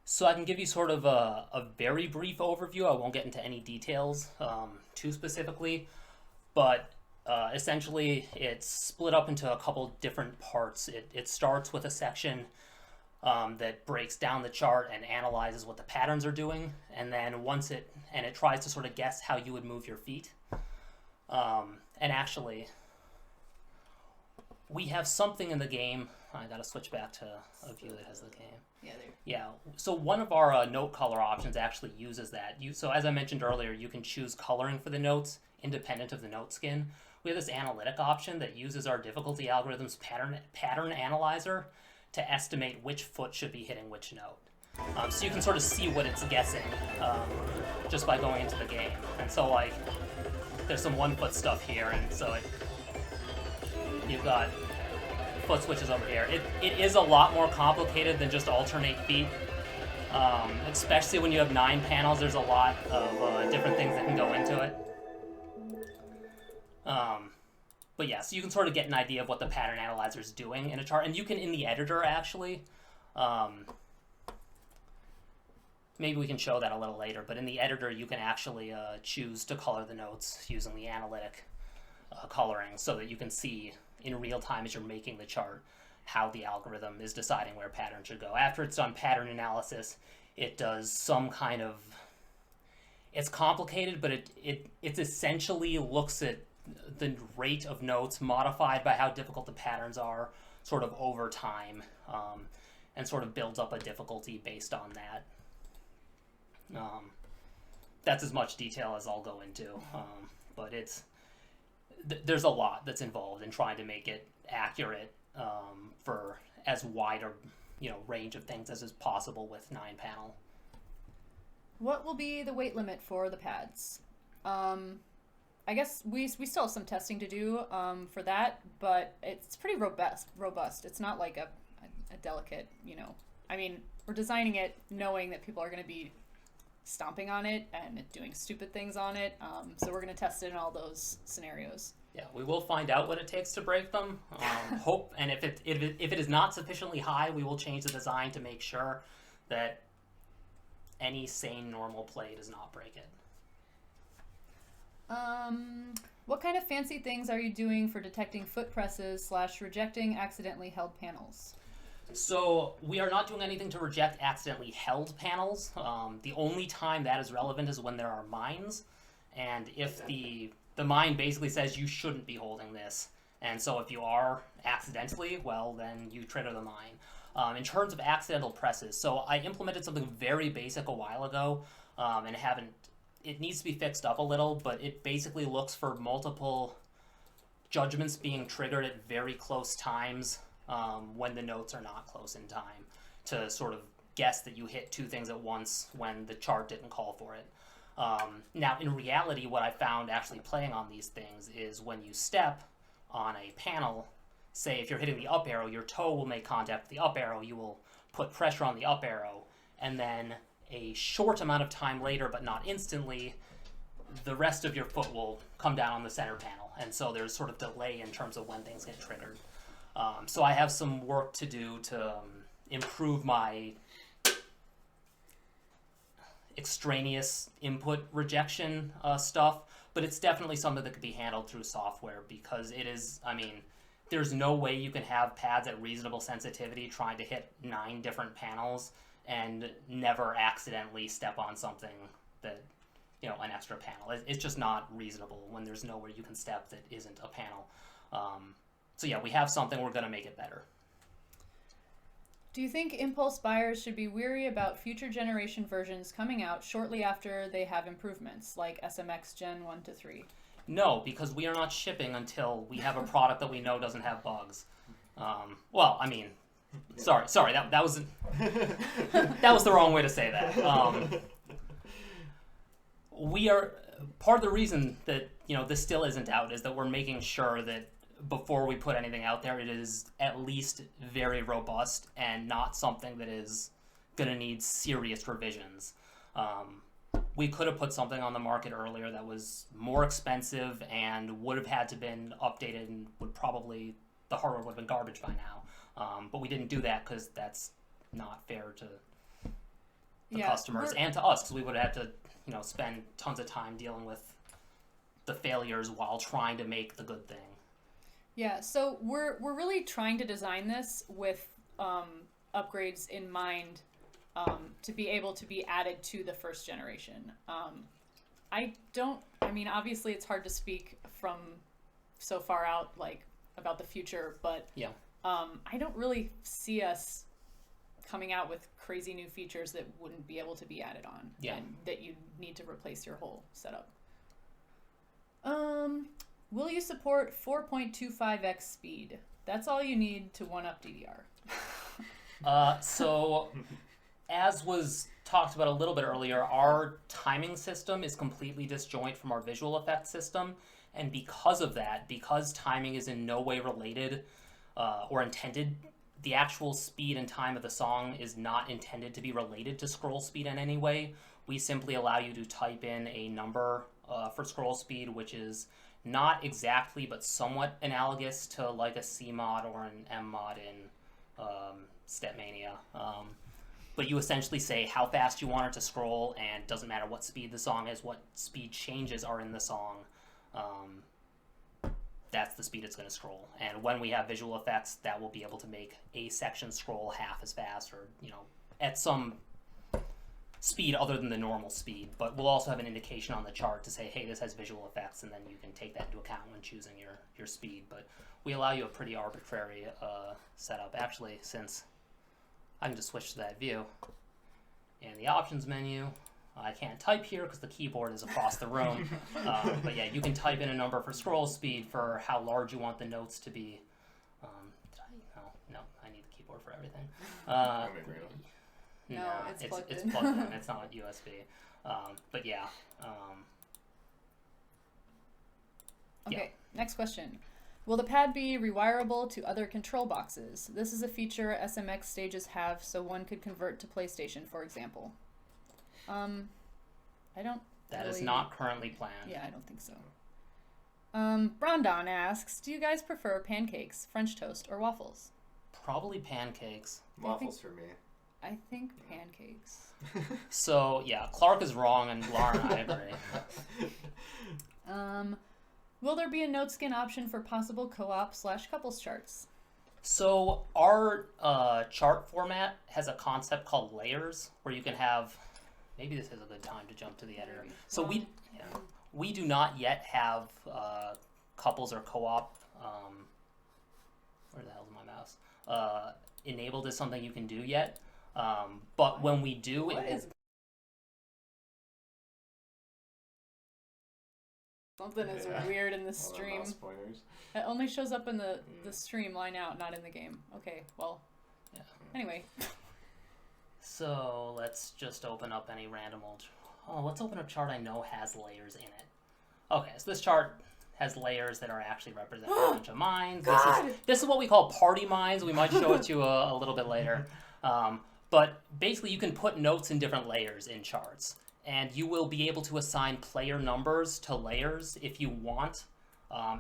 [SPEAKER 3] So I can give you sort of a very brief overview. I won't get into any details too specifically, but essentially it's split up into a couple different parts. It starts with a section that breaks down the chart and analyzes what the patterns are doing, and then it tries to sort of guess how you would move your feet. And actually, we have something in the game. I gotta switch back to a view that has the game.
[SPEAKER 2] Yeah, there.
[SPEAKER 3] Yeah, so one of our note color options actually uses that. So as I mentioned earlier, you can choose coloring for the notes independent of the note skin. We have this analytic option that uses our difficulty algorithm's pattern analyzer to estimate which foot should be hitting which note. So you can sort of see what it's guessing just by going into the game. And so like, there's some 1-foot stuff here, and so you've got foot switches over here. It is a lot more complicated than just alternate feet, especially when you have 9 panels. There's a lot of different things that can go into it. But yeah, so you can sort of get an idea of what the pattern analyzer is doing in a chart, and you can in the editor actually. Maybe we can show that a little later, but in the editor you can actually choose to color the notes using the analytic coloring, so that you can see in real time as you're making the chart how the algorithm is deciding where patterns should go. After it's done pattern analysis, it does some kind of, it's complicated, but it essentially looks at the rate of notes modified by how difficult the patterns are sort of over time, and sort of builds up a difficulty based on that. That's as much detail as I'll go into, but there's a lot that's involved in trying to make it accurate for as wide a range of things as is possible with 9-panel.
[SPEAKER 2] What will be the weight limit for the pads? I guess we still have some testing to do for that, but it's pretty robust. It's not like a delicate, I mean, we're designing it knowing that people are going to be stomping on it and doing stupid things on it, so we're going to test it in all those scenarios.
[SPEAKER 3] Yeah, we will find out what it takes to break them. And if it is not sufficiently high, we will change the design to make sure that any sane normal play does not break it.
[SPEAKER 2] What kind of fancy things are you doing for detecting foot presses / rejecting accidentally held panels?
[SPEAKER 3] So we are not doing anything to reject accidentally held panels. The only time that is relevant is when there are mines, and if the mine basically says you shouldn't be holding this, and so if you are accidentally, well, then you trigger the mine. In terms of accidental presses, so I implemented something very basic a while ago, and it needs to be fixed up a little, but it basically looks for multiple judgments being triggered at very close times when the notes are not close in time, to sort of guess that you hit 2 things at once when the chart didn't call for it. Now, in reality, what I found actually playing on these things is when you step on a panel, say if you're hitting the up arrow, your toe will make contact with the up arrow, you will put pressure on the up arrow, and then a short amount of time later, but not instantly, the rest of your foot will come down on the center panel, and so there's sort of delay in terms of when things get triggered. So I have some work to do to improve my extraneous input rejection stuff, but it's definitely something that could be handled through software, because it is, I mean, there's no way you can have pads at reasonable sensitivity trying to hit 9 different panels and never accidentally step on something that, an extra panel. It's just not reasonable when there's nowhere you can step that isn't a panel. So yeah, we have something, we're going to make it better.
[SPEAKER 2] Do you think Impulse buyers should be weary about future generation versions coming out shortly after they have improvements, like SMX Gen 1 to 3?
[SPEAKER 3] No, because we are not shipping until we have a product that we know doesn't have bugs. Well, I mean, Sorry, that was that was the wrong way to say that. We are part of the reason that this still isn't out is that we're making sure that before we put anything out there, it is at least very robust and not something that is going to need serious revisions. We could have put something on the market earlier that was more expensive and would have had to been updated and the hardware would have been garbage by now. But we didn't do that because that's not fair to the customers and to us, because we would have had to spend tons of time dealing with the failures while trying to make the good thing.
[SPEAKER 2] Yeah, so we're really trying to design this with upgrades in mind to be able to be added to the first generation. Obviously it's hard to speak from so far out, like, about the future, but
[SPEAKER 3] yeah.
[SPEAKER 2] I don't really see us coming out with crazy new features that wouldn't be able to be added on, and that you need to replace your whole setup. Will you support 4.25x speed? That's all you need to one-up DDR.
[SPEAKER 3] So, as was talked about a little bit earlier, our timing system is completely disjoint from our visual effects system, and because of that, because timing is in no way related or intended, the actual speed and time of the song is not intended to be related to scroll speed in any way. We simply allow you to type in a number for scroll speed, which is not exactly but somewhat analogous to like a C mod or an M mod in Stepmania. But you essentially say how fast you want it to scroll, and it doesn't matter what speed the song is, what speed changes are in the song. That's the speed it's going to scroll. And when we have visual effects, that will be able to make a section scroll half as fast, or at some speed other than the normal speed. But we'll also have an indication on the chart to say, hey, this has visual effects, and then you can take that into account when choosing your speed. But we allow you a pretty arbitrary setup. Actually, since I can just switch to that view, in the options menu, I can't type here because the keyboard is across the room. But yeah, you can type in a number for scroll speed for how large you want the notes to be. No, I need the keyboard for everything.
[SPEAKER 2] No, it's plugged in.
[SPEAKER 3] It's plugged in. It's not USB. But yeah.
[SPEAKER 2] Okay, next question. Will the pad be rewirable to other control boxes? This is a feature SMX stages have, so one could convert to PlayStation, for example. I don't.
[SPEAKER 3] That is not currently planned.
[SPEAKER 2] Yeah, I don't think so. Brandon asks, do you guys prefer pancakes, French toast, or waffles?
[SPEAKER 3] Probably pancakes.
[SPEAKER 1] Waffles for me.
[SPEAKER 2] I think pancakes.
[SPEAKER 3] So, yeah, Clark is wrong and Laura and I agree.
[SPEAKER 2] Will there be a note skin option for possible co-op/couples charts?
[SPEAKER 3] So, our chart format has a concept called layers, where you can have... Maybe this is a good time to jump to the editor. So we do not yet have couples or co-op. Where the hell is my mouse? Enabled as something you can do yet. But when we do,
[SPEAKER 2] something is weird in the stream. It only shows up in the stream line out, not in the game. Okay, well.
[SPEAKER 3] Yeah.
[SPEAKER 2] Anyway.
[SPEAKER 3] So let's just open up any random old... let's open a chart I know has layers in it. Okay, so this chart has layers that are actually representing a bunch of mines. This is what we call party mines. We might show it to you a little bit later. But basically you can put notes in different layers in charts. And you will be able to assign player numbers to layers if you want,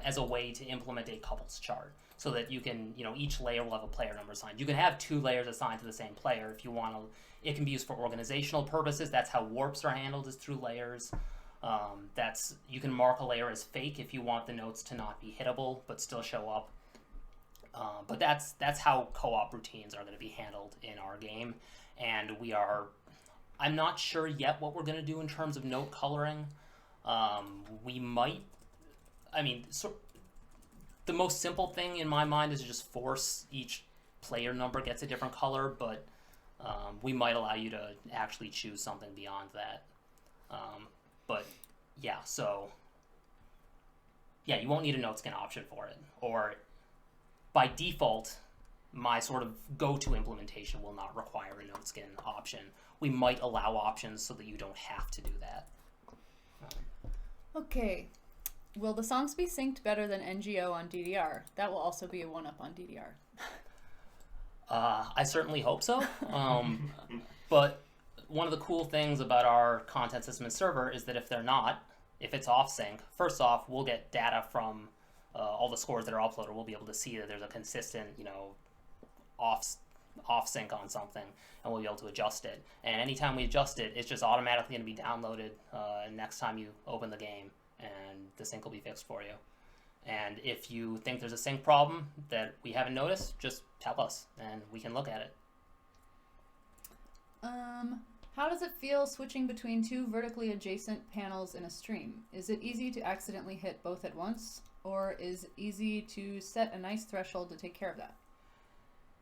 [SPEAKER 3] as a way to implement a couples chart. So that you can, each layer will have a player number assigned. You can have 2 layers assigned to the same player if you want to. It can be used for organizational purposes. That's how warps are handled, is through layers. You can mark a layer as fake if you want the notes to not be hittable but still show up. But that's how co-op routines are going to be handled in our game. And I'm not sure yet what we're going to do in terms of note coloring. We might, the most simple thing in my mind is to just force each player number gets a different color, but we might allow you to actually choose something beyond that. But yeah, so yeah, you won't need a note skin option for it. Or by default, my sort of go-to implementation will not require a node skin option. We might allow options so that you don't have to do that.
[SPEAKER 2] Okay. Will the songs be synced better than NGO on DDR? That will also be a one-up on DDR.
[SPEAKER 3] I certainly hope so. But one of the cool things about our content system and server is that if they're not, if it's off sync, first off, we'll get data from all the scores that are uploaded. We'll be able to see that there's a consistent, off sync on something, and we'll be able to adjust it. And anytime we adjust it, it's just automatically going to be downloaded next time you open the game, and the sync will be fixed for you. And if you think there's a sync problem that we haven't noticed, just tell us, and we can look at it.
[SPEAKER 2] How does it feel switching between two vertically adjacent panels in a stream? Is it easy to accidentally hit both at once, or is it easy to set a nice threshold to take care of that?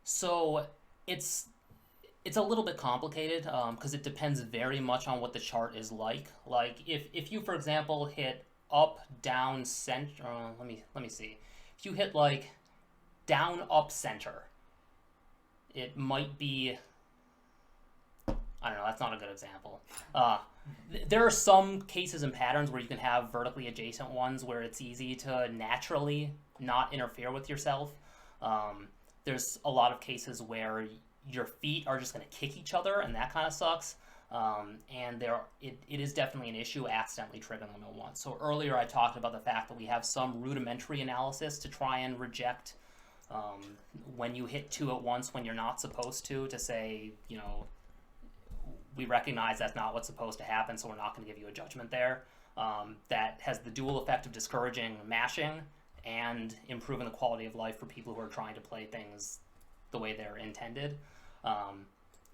[SPEAKER 3] So it's a little bit complicated because it depends very much on what the chart is like. Like if you, for example, hit up, down, center. Let me see. If you hit like down, up, center, it might be. I don't know. That's not a good example. There are some cases and patterns where you can have vertically adjacent ones where it's easy to naturally not interfere with yourself. There's a lot of cases where your feet are just going to kick each other, and that kind of sucks. And it is definitely an issue accidentally triggering them at once. So earlier I talked about the fact that we have some rudimentary analysis to try and reject when you hit two at once when you're not supposed to say, we recognize that's not what's supposed to happen, so we're not going to give you a judgment there. That has the dual effect of discouraging mashing and improving the quality of life for people who are trying to play things the way they're intended.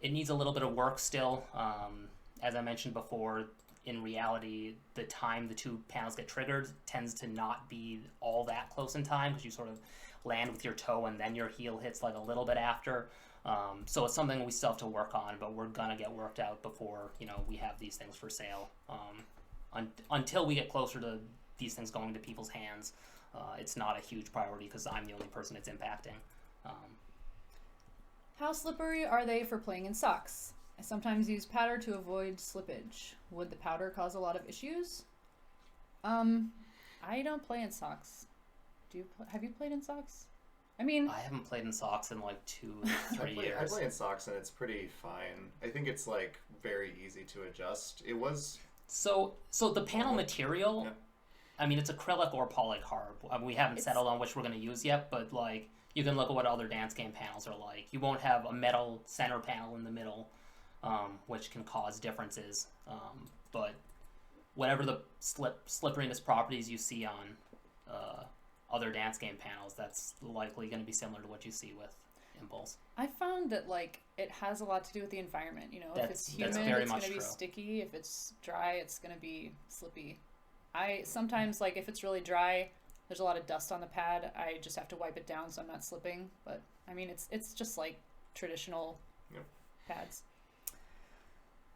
[SPEAKER 3] It needs a little bit of work still. As I mentioned before, in reality, the time the two panels get triggered tends to not be all that close in time because you sort of land with your toe and then your heel hits like a little bit after. So it's something we still have to work on, but we're gonna get worked out before we have these things for sale. Until we get closer to these things going to people's hands, it's not a huge priority because I'm the only person it's impacting.
[SPEAKER 2] How slippery are they for playing in socks? I sometimes use powder to avoid slippage. Would the powder cause a lot of issues? I don't play in socks. Have you played in socks? I mean,
[SPEAKER 3] I haven't played in socks in like 2-3 years.
[SPEAKER 1] I play in socks and it's pretty fine. I think it's like very easy to adjust. It was
[SPEAKER 3] so the panel material.
[SPEAKER 1] Yeah.
[SPEAKER 3] I mean, it's acrylic or polycarb. We haven't settled on which we're going to use yet, but like you can look at what other dance game panels are like. You won't have a metal center panel in the middle, which can cause differences. But whatever the slipperiness properties you see on other dance game panels, that's likely going to be similar to what you see with Impulse.
[SPEAKER 2] I found that it has a lot to do with the environment. If it's humid,
[SPEAKER 3] very
[SPEAKER 2] it's
[SPEAKER 3] much
[SPEAKER 2] going to be
[SPEAKER 3] true.
[SPEAKER 2] sticky. If it's dry, it's going to be slippy. I sometimes if it's really dry, there's a lot of dust on the pad. I just have to wipe it down so I'm not slipping. But I mean, it's just like traditional pads.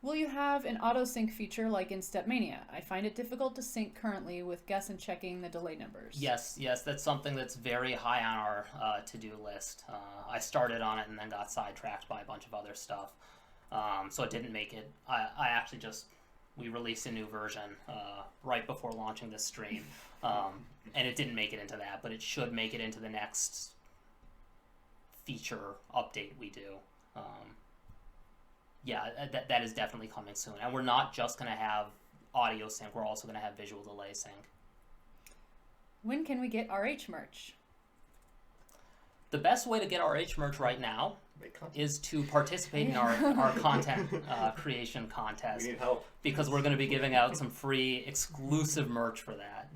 [SPEAKER 2] Will you have an auto sync feature like in Stepmania? I find it difficult to sync currently with guess and checking the delay numbers.
[SPEAKER 3] Yes, that's something that's very high on our to-do list. I started on it and then got sidetracked by a bunch of other stuff. So it didn't make it. I actually we released a new version right before launching this stream. And it didn't make it into that, but it should make it into the next feature update we do. That is definitely coming soon. And we're not just going to have audio sync, we're also going to have visual delay sync.
[SPEAKER 2] When can we get RH merch?
[SPEAKER 3] The best way to get RH merch right now is to participate in our content creation contest.
[SPEAKER 1] We need help.
[SPEAKER 3] Because we're going to be giving out some free exclusive merch for that.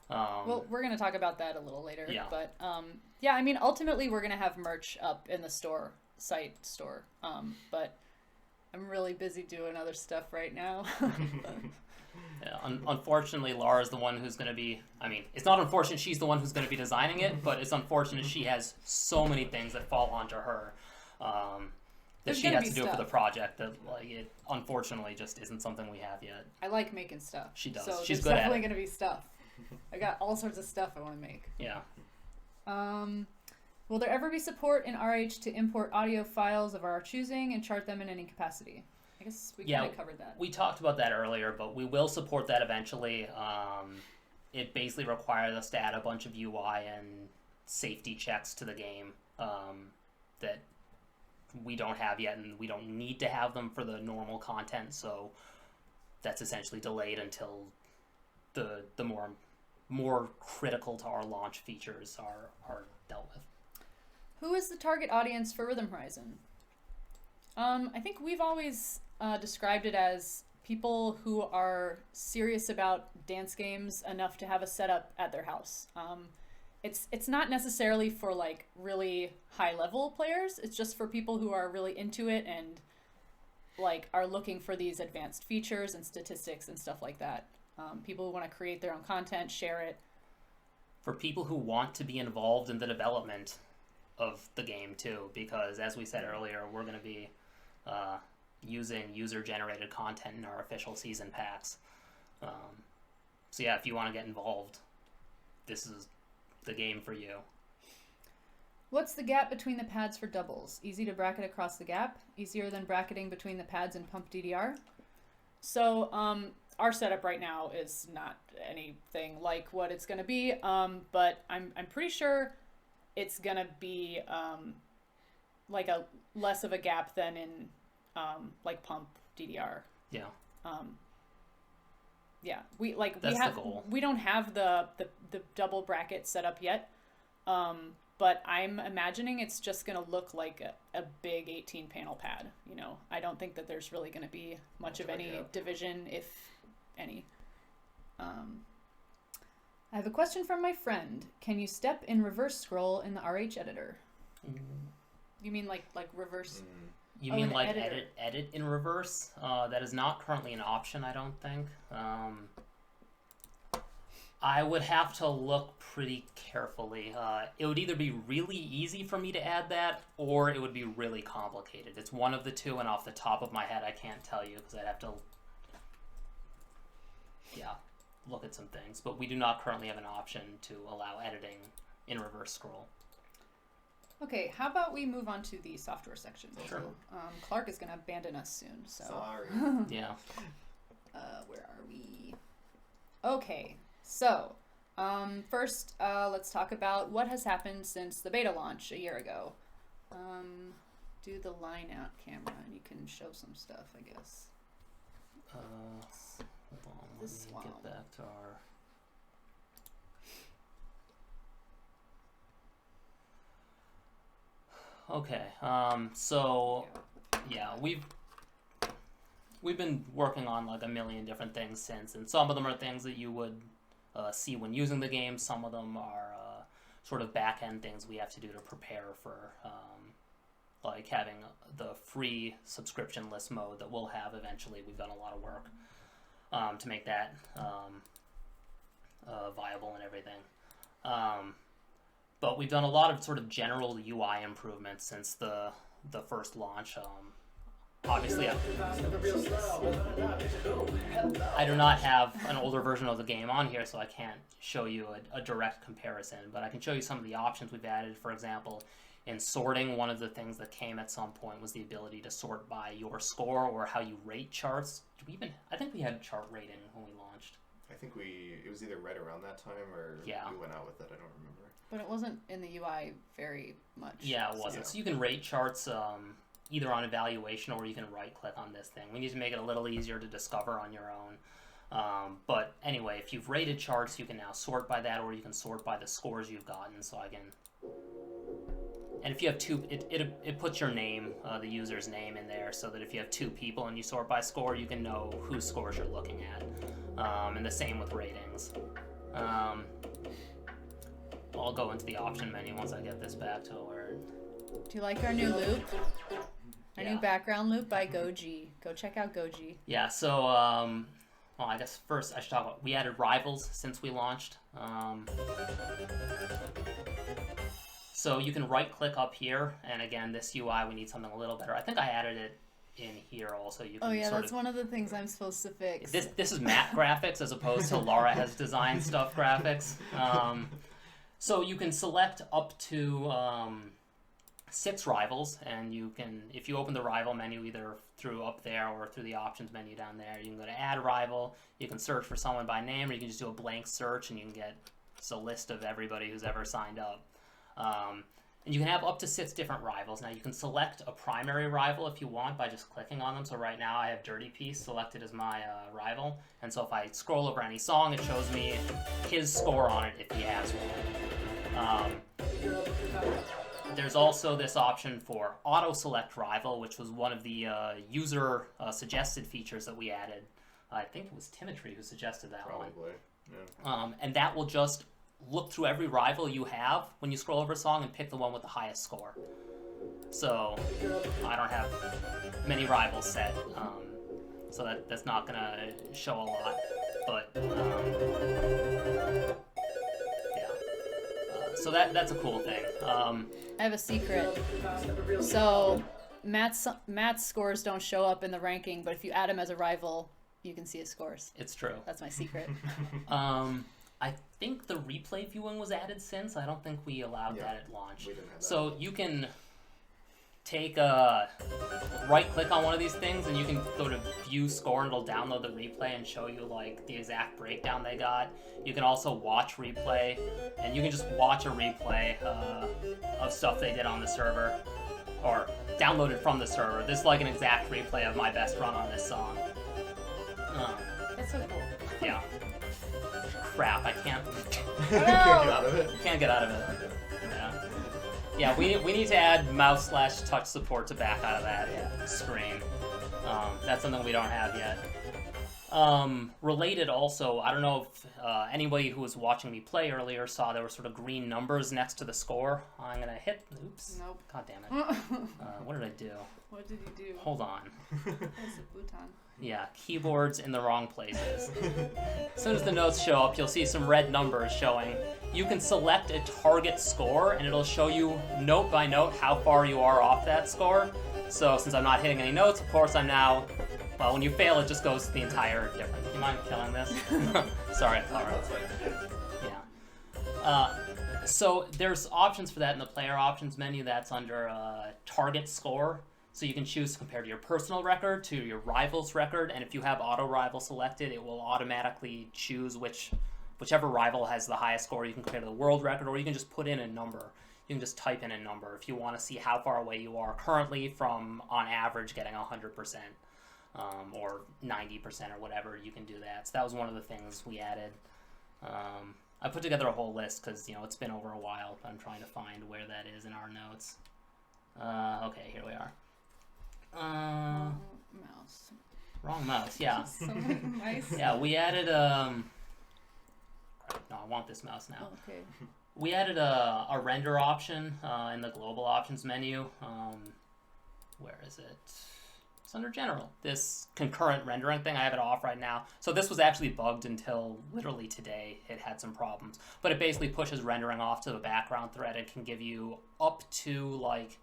[SPEAKER 2] Well, we're going to talk about that a little later.
[SPEAKER 3] Yeah.
[SPEAKER 2] But, I mean, ultimately we're going to have merch up in the store. But I'm really busy doing other stuff right now.
[SPEAKER 3] Unfortunately, Laura's the one who's going to be... I mean, it's not unfortunate she's the one who's going to be designing it, but it's unfortunate she has so many things that fall onto her that she has to do for the project that, it unfortunately just isn't something we have yet.
[SPEAKER 2] I like making stuff.
[SPEAKER 3] She does.
[SPEAKER 2] So
[SPEAKER 3] She's
[SPEAKER 2] there's
[SPEAKER 3] good at
[SPEAKER 2] definitely
[SPEAKER 3] it.
[SPEAKER 2] going to be stuff. I got all sorts of stuff I want to make.
[SPEAKER 3] Yeah.
[SPEAKER 2] Will there ever be support in RH to import audio files of our choosing and chart them in any capacity? I guess we kind of covered that.
[SPEAKER 3] We talked about that earlier, but we will support that eventually. It basically requires us to add a bunch of UI and safety checks to the game that we don't have yet, and we don't need to have them for the normal content, so that's essentially delayed until the more critical to our launch features are dealt with.
[SPEAKER 2] Who is the target audience for Rhythm Horizon? I think we've always described it as people who are serious about dance games enough to have a setup at their house. It's not necessarily for like really high level players. It's just for people who are really into it and like are looking for these advanced features and statistics and stuff like that. People who want to create their own content, share it.
[SPEAKER 3] For people who want to be involved in the development of the game too, because as we said earlier, we're going to be using user-generated content in our official season packs. So yeah, if you want to get involved, this is the game for you.
[SPEAKER 2] What's the gap between the pads for doubles? Easy to bracket across the gap? Easier than bracketing between the pads and pump DDR? So our setup right now is not anything like what it's going to be, but I'm pretty sure it's going to be like a less of a gap than in like pump DDR.
[SPEAKER 3] Yeah.
[SPEAKER 2] Yeah,
[SPEAKER 3] the goal.
[SPEAKER 2] We don't have the double bracket set up yet, but I'm imagining it's just going to look like a big 18 panel pad. You know, I don't think that there's really going to be much of any division, if any. I have a question from my friend. Can you step in reverse scroll in the RH editor? You mean like reverse?
[SPEAKER 3] You mean like edit in reverse? That is not currently an option, I don't think. I would have to look pretty carefully. It would either be really easy for me to add that, or it would be really complicated. It's one of the two, and off the top of my head, I can't tell you, because I'd have to look at some things. But we do not currently have an option to allow editing in reverse scroll.
[SPEAKER 2] Okay, how about we move on to the software section?
[SPEAKER 3] Sure.
[SPEAKER 2] So, Clark is going to abandon us soon. So.
[SPEAKER 1] Sorry.
[SPEAKER 3] Yeah.
[SPEAKER 2] Where are we? Okay, so first let's talk about what has happened since the beta launch a year ago. Do the line out camera and you can show some stuff, I guess.
[SPEAKER 3] Hold on, let me get back to our... Okay, so yeah, we've been working on like a million different things since, and some of them are things that you would see when using the game. Some of them are sort of back-end things we have to do to prepare for like having the free subscription list mode that we'll have eventually. We've done a lot of work to make that viable and everything. But we've done a lot of sort of general UI improvements since the first launch. Obviously, I do not have an older version of the game on here, so I can't show you a direct comparison, but I can show you some of the options we've added. For example, in sorting, one of the things that came at some point was the ability to sort by your score or how you rate charts. I think we had chart rating when we launched.
[SPEAKER 1] I think it was either right around that time or we went out with it, I don't remember.
[SPEAKER 2] But it wasn't in the UI very much.
[SPEAKER 3] Yeah, it wasn't. So you can rate charts either on evaluation or you can right-click on this thing. We need to make it a little easier to discover on your own. But anyway, if you've rated charts, you can now sort by that, or you can sort by the scores you've gotten. So I can... And if you have two, it puts your name, the user's name in there, so that if you have two people and you sort by score, you can know whose scores you're looking at. And the same with ratings. I'll go into the option menu once I get this back to where...
[SPEAKER 2] Do you like our new loop? Our new background loop by Goji. Go check out Goji.
[SPEAKER 3] Yeah, so, well, I guess first I should talk about... We added rivals since we launched. So you can right-click up here, and again, this UI, we need something a little better. I think I added it in here also. You can
[SPEAKER 2] that's one of the things I'm supposed to fix.
[SPEAKER 3] This is Matt graphics as opposed to Laura has designed stuff graphics. So you can select up to 6 rivals, and you can, if you open the rival menu either through up there or through the options menu down there, you can go to add rival, you can search for someone by name, or you can just do a blank search and you can get just a list of everybody who's ever signed up. And you can have up to 6 different rivals. Now you can select a primary rival if you want by just clicking on them. So right now I have Dirty Piece selected as my rival, and so if I scroll over any song, it shows me his score on it if he has one. There's also this option for auto select rival, which was one of the user suggested features that we added. I think it was Timotry who suggested that one.
[SPEAKER 1] Probably. Yeah.
[SPEAKER 3] And that will just look through every rival you have when you scroll over a song and pick the one with the highest score. So I don't have many rivals set, so that's not going to show a lot. But yeah, so that's a cool thing.
[SPEAKER 2] I have a secret. So Matt's scores don't show up in the ranking, but if you add him as a rival, you can see his scores.
[SPEAKER 3] It's true.
[SPEAKER 2] That's my secret.
[SPEAKER 3] I think the replay viewing was added since. I don't think we allowed that at launch.
[SPEAKER 1] We didn't have that.
[SPEAKER 3] So you can take a right-click on one of these things, and you can go to View Score, and it'll download the replay and show you like the exact breakdown they got. You can also watch replay, and you can just watch a replay of stuff they did on the server, or download it from the server. This is like an exact replay of my best run on this song.
[SPEAKER 2] That's so cool.
[SPEAKER 3] Yeah. Crap, I can't.
[SPEAKER 1] Can't get out of it.
[SPEAKER 3] Can't get out of it. Yeah, we need to add mouse/touch support to back out of that screen. That's something we don't have yet. Related also, I don't know if anybody who was watching me play earlier saw there were sort of green numbers next to the score. I'm gonna hit. Oops.
[SPEAKER 2] Nope.
[SPEAKER 3] God damn it. What did I do?
[SPEAKER 2] What did you do?
[SPEAKER 3] Hold on.
[SPEAKER 2] That's a futon.
[SPEAKER 3] Yeah, keyboards in the wrong places. As soon as the notes show up, you'll see some red numbers showing. You can select a target score, and it'll show you note by note how far you are off that score. So since I'm not hitting any notes, of course I'm now... Well, when you fail, it just goes to the entire difference. You mind killing this? Sorry, Clara. Yeah. So there's options for that in the player options menu. That's under target score. So you can choose to compare to your personal record, to your rival's record, and if you have auto rival selected, it will automatically choose whichever rival has the highest score. You can compare to the world record, or you can just put in a number. You can just type in a number if you want to see how far away you are currently from, on average, getting 100%, or 90% or whatever. You can do that. So that was one of the things we added. I put together a whole list because it's been over a while. I'm trying to find where that is in our notes. Okay, here we are.
[SPEAKER 2] Mouse.
[SPEAKER 3] Wrong mouse, yeah.
[SPEAKER 2] Nice.
[SPEAKER 3] Yeah, we added no, I want this mouse now.
[SPEAKER 2] Okay.
[SPEAKER 3] We added a render option in the global options menu. Where is it? It's under general. This concurrent rendering thing, I have it off right now. So this was actually bugged until literally today. It had some problems. But it basically pushes rendering off to the background thread and can give you up to like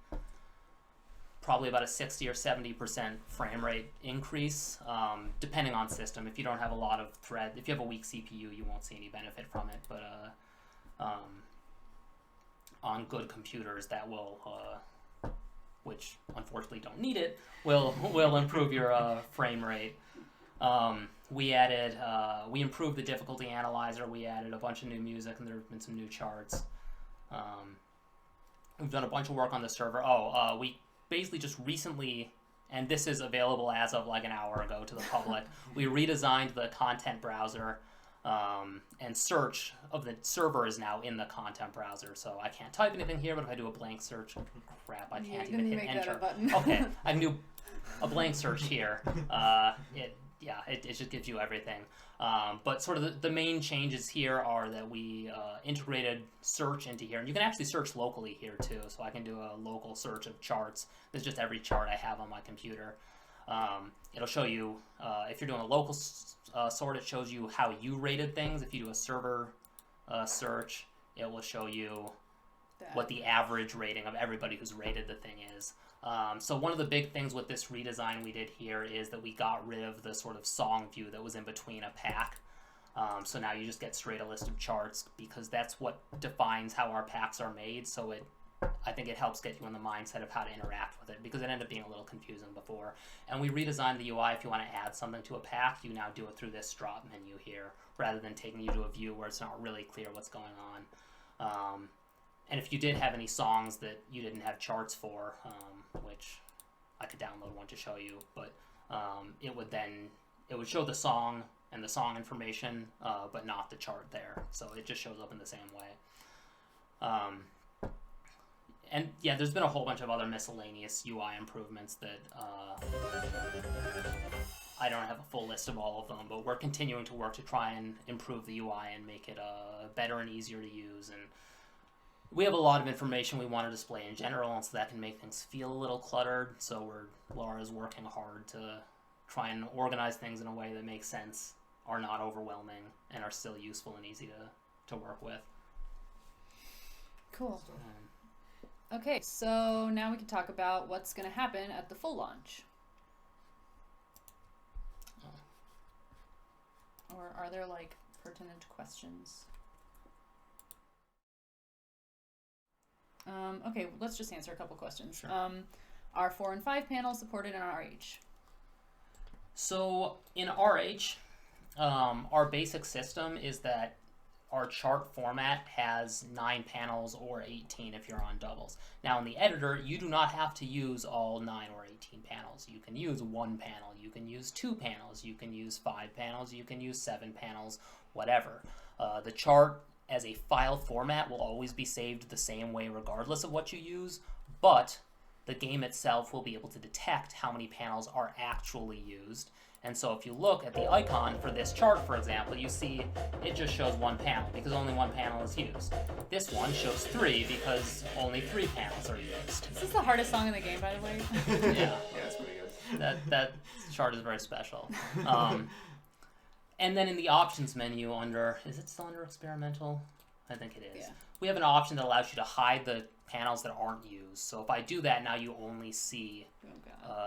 [SPEAKER 3] probably about a 60 or 70% frame rate increase, depending on system. If you don't have a lot of thread, if you have a weak CPU, you won't see any benefit from it. But on good computers, that will, which unfortunately don't need it, will improve your frame rate. We improved the difficulty analyzer. We added a bunch of new music, and there have been some new charts. We've done a bunch of work on the server. We basically just recently, and this is available as of like an hour ago to the public, we redesigned the content browser, and search of the server is now in the content browser. So I can't type anything here, but if I do a blank search, crap, I can't even hit enter. Okay, I can do a blank search here. It just gives you everything. But sort of the main changes here are that we integrated search into here. And you can actually search locally here too. So I can do a local search of charts. This is just every chart I have on my computer. It'll show you, if you're doing a local sort, it shows you how you rated things. If you do a server search, it will show you what the average rating of everybody who's rated the thing is. So one of the big things with this redesign we did here is that we got rid of the sort of song view that was in between a pack. So now you just get straight a list of charts because that's what defines how our packs are made. So I think it helps get you in the mindset of how to interact with it because it ended up being a little confusing before. And we redesigned the UI. If you want to add something to a pack, you now do it through this drop menu here rather than taking you to a view where it's not really clear what's going on. And if you did have any songs that you didn't have charts for, which I could download one to show you, but it would show the song and the song information, but not the chart there. So it just shows up in the same way. And yeah, there's been a whole bunch of other miscellaneous UI improvements that I don't have a full list of all of them, but we're continuing to work to try and improve the UI and make it better and easier to use. And we have a lot of information we want to display in general, and so that can make things feel a little cluttered. So Laura's working hard to try and organize things in a way that makes sense, are not overwhelming, and are still useful and easy to work with.
[SPEAKER 2] Cool. Okay, so now we can talk about what's going to happen at the full launch. Or are there like pertinent questions? Okay, let's just answer a couple questions.
[SPEAKER 3] Sure.
[SPEAKER 2] Are 4 and 5 panels supported in RH?
[SPEAKER 3] So in RH, our basic system is that our chart format has 9 panels or 18 if you're on doubles. Now in the editor, you do not have to use all 9 or 18 panels. You can use 1 panel, you can use 2 panels, you can use 5 panels, you can use 7 panels, whatever. The chart as a file format will always be saved the same way regardless of what you use, but the game itself will be able to detect how many panels are actually used. And so if you look at the icon for this chart, for example, you see it just shows 1 panel because only 1 panel is used. This one shows 3 because only 3 panels are used.
[SPEAKER 2] This is the hardest song in the game, by the way.
[SPEAKER 3] Yeah.
[SPEAKER 1] Yeah, it's pretty good.
[SPEAKER 3] That chart is very special. And then in the options menu under, is it still under experimental? I think it is.
[SPEAKER 2] Yeah.
[SPEAKER 3] We have an option that allows you to hide the panels that aren't used. So if I do that, now you only see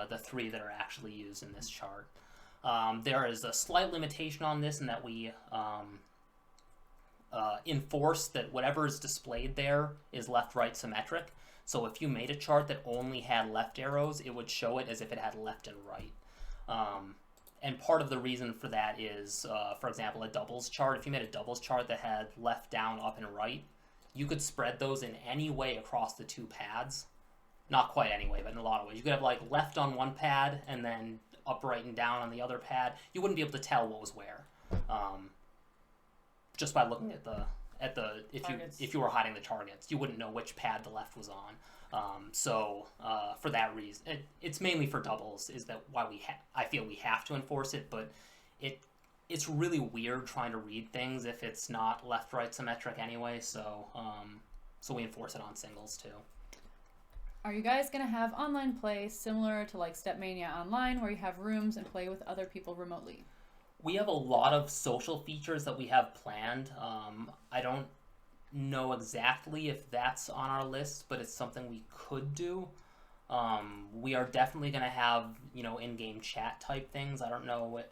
[SPEAKER 3] the 3 that are actually used in this chart. There is a slight limitation on this in that we enforce that whatever is displayed there is left-right symmetric. So if you made a chart that only had left arrows, it would show it as if it had left and right. And part of the reason for that is, for example, a doubles chart. If you made a doubles chart that had left, down, up, and right, you could spread those in any way across the 2 pads. Not quite any way, but in a lot of ways. You could have like left on one pad and then up, right, and down on the other pad. You wouldn't be able to tell what was where, just by looking at the if you were hiding the targets, you wouldn't know which pad the left was on. So for that reason, it's mainly for doubles. Is that why I feel we have to enforce it, but it's really weird trying to read things if it's not left, right symmetric anyway. So we enforce it on singles too.
[SPEAKER 2] Are you guys going to have online play similar to like Stepmania Online where you have rooms and play with other people remotely?
[SPEAKER 3] We have a lot of social features that we have planned. I don't know exactly if that's on our list, but it's something we could do. We are definitely going to have, in-game chat type things. I don't know what...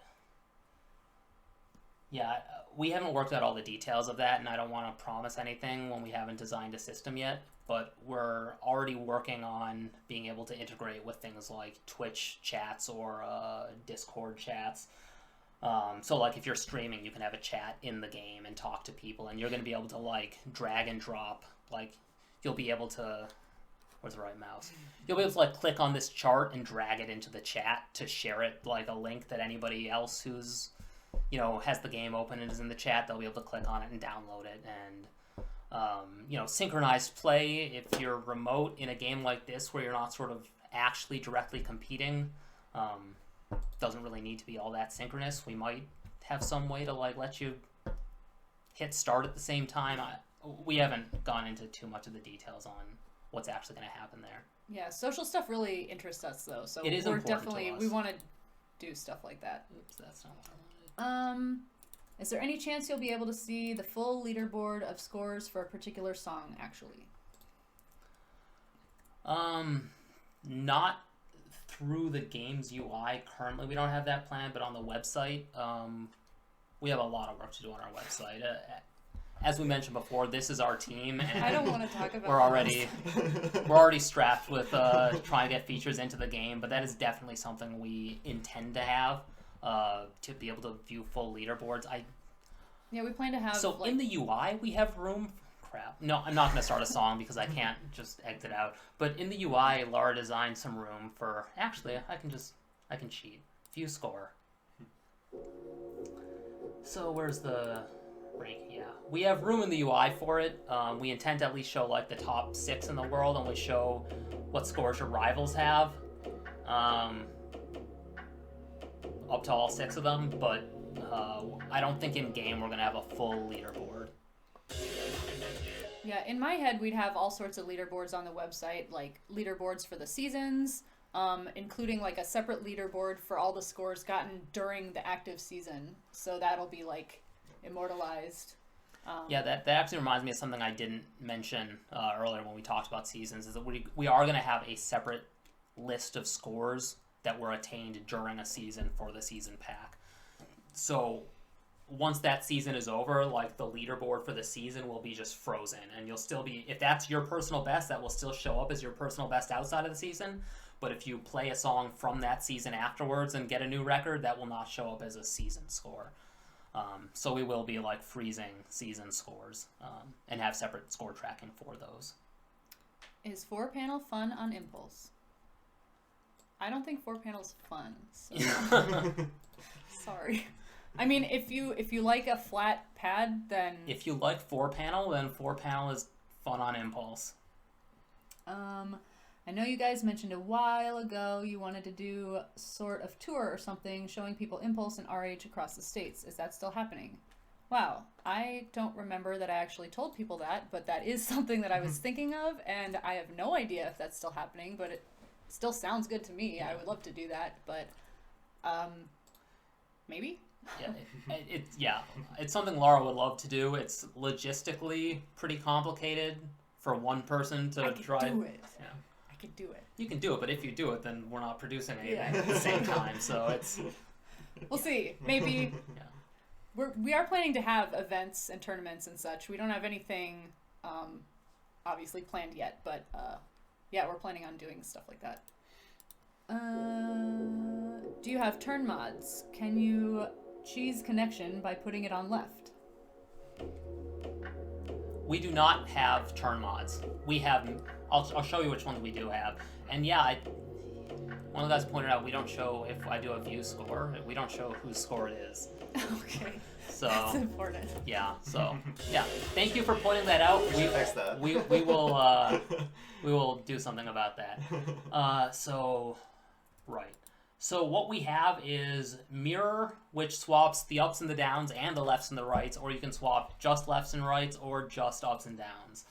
[SPEAKER 3] Yeah, we haven't worked out all the details of that, and I don't want to promise anything when we haven't designed a system yet. But we're already working on being able to integrate with things like Twitch chats or Discord chats. So like if you're streaming, you can have a chat in the game and talk to people, and you're going to be able to like drag and drop. Like you'll be able to, where's the right mouse? You'll be able to like click on this chart and drag it into the chat to share it, like a link that anybody else who's, has the game open and is in the chat, they'll be able to click on it and download it. And synchronized play, if you're remote in a game like this where you're not sort of actually directly competing, doesn't really need to be all that synchronous. We might have some way to like let you hit start at the same time. We haven't gone into too much of the details on what's actually going to happen there.
[SPEAKER 2] Yeah, social stuff really interests us though, so
[SPEAKER 3] it is
[SPEAKER 2] we're
[SPEAKER 3] important
[SPEAKER 2] definitely
[SPEAKER 3] to us.
[SPEAKER 2] we want to do stuff like that.
[SPEAKER 3] Oops, that's not what I wanted.
[SPEAKER 2] Is there any chance you'll be able to see the full leaderboard of scores for a particular song, actually?
[SPEAKER 3] Not through the game's UI currently. We don't have that planned, but on the website, we have a lot of work to do on our website. As we mentioned before, this is our team, and
[SPEAKER 2] I don't want to talk about
[SPEAKER 3] we're already strapped with trying to get features into the game. But that is definitely something we intend to have to be able to view full leaderboards.
[SPEAKER 2] Yeah, we plan to have.
[SPEAKER 3] So in the UI, we have room. Crap. No, I'm not going to start a song because I can't just exit out. But in the UI, Laura designed some room for. Actually, I can cheat. View score. So where's the rank? Yeah, we have room in the UI for it. We intend to at least show like the top 6 in the world, and we show what scores your rivals have, up to all 6 of them. But I don't think in game we're gonna have a full leaderboard.
[SPEAKER 2] Yeah, in my head, we'd have all sorts of leaderboards on the website, like leaderboards for the seasons, including like a separate leaderboard for all the scores gotten during the active season. So that'll be like immortalized.
[SPEAKER 3] Yeah, that actually reminds me of something I didn't mention earlier when we talked about seasons, is that we are going to have a separate list of scores that were attained during a season for the season pack. So once that season is over, like the leaderboard for the season will be just frozen, and you'll still be, if that's your personal best, that will still show up as your personal best outside of the season. But if you play a song from that season afterwards and get a new record, that will not show up as a season score. So we will be like freezing season scores and have separate score tracking for those.
[SPEAKER 2] Is 4-panel fun on Impulse? I don't think 4-panel's fun. So. Sorry. I mean, if you like a flat pad, then...
[SPEAKER 3] If you like 4-panel, then 4-panel is fun on Impulse.
[SPEAKER 2] I know you guys mentioned a while ago you wanted to do sort of tour or something showing people Impulse and RH across the states. Is that still happening? Wow, I don't remember that I actually told people that, but that is something that I was thinking of, and I have no idea if that's still happening, but it still sounds good to me. I would love to do that, but maybe?
[SPEAKER 3] It's something Laura would love to do. It's logistically pretty complicated for one person to try.
[SPEAKER 2] Do it. Yeah. I could do it.
[SPEAKER 3] You can do it, but if you do it, then we're not producing anything at the same time. So it's.
[SPEAKER 2] We'll see. Maybe. We are planning to have events and tournaments and such. We don't have anything, obviously planned yet, but we're planning on doing stuff like that. Do you have turn mods? Can you cheese connection by putting it on left?
[SPEAKER 3] We do not have turn mods. We have. I'll show you which ones we do have. And one of the guys pointed out we don't show, if I do a view score, we don't show whose score it is.
[SPEAKER 2] Okay.
[SPEAKER 3] So
[SPEAKER 2] that's important.
[SPEAKER 3] Yeah. So thank you for pointing that out.
[SPEAKER 1] We should fix that.
[SPEAKER 3] We will do something about that. So what we have is mirror, which swaps the ups and the downs and the lefts and the rights, or you can swap just lefts and rights or just ups and downs.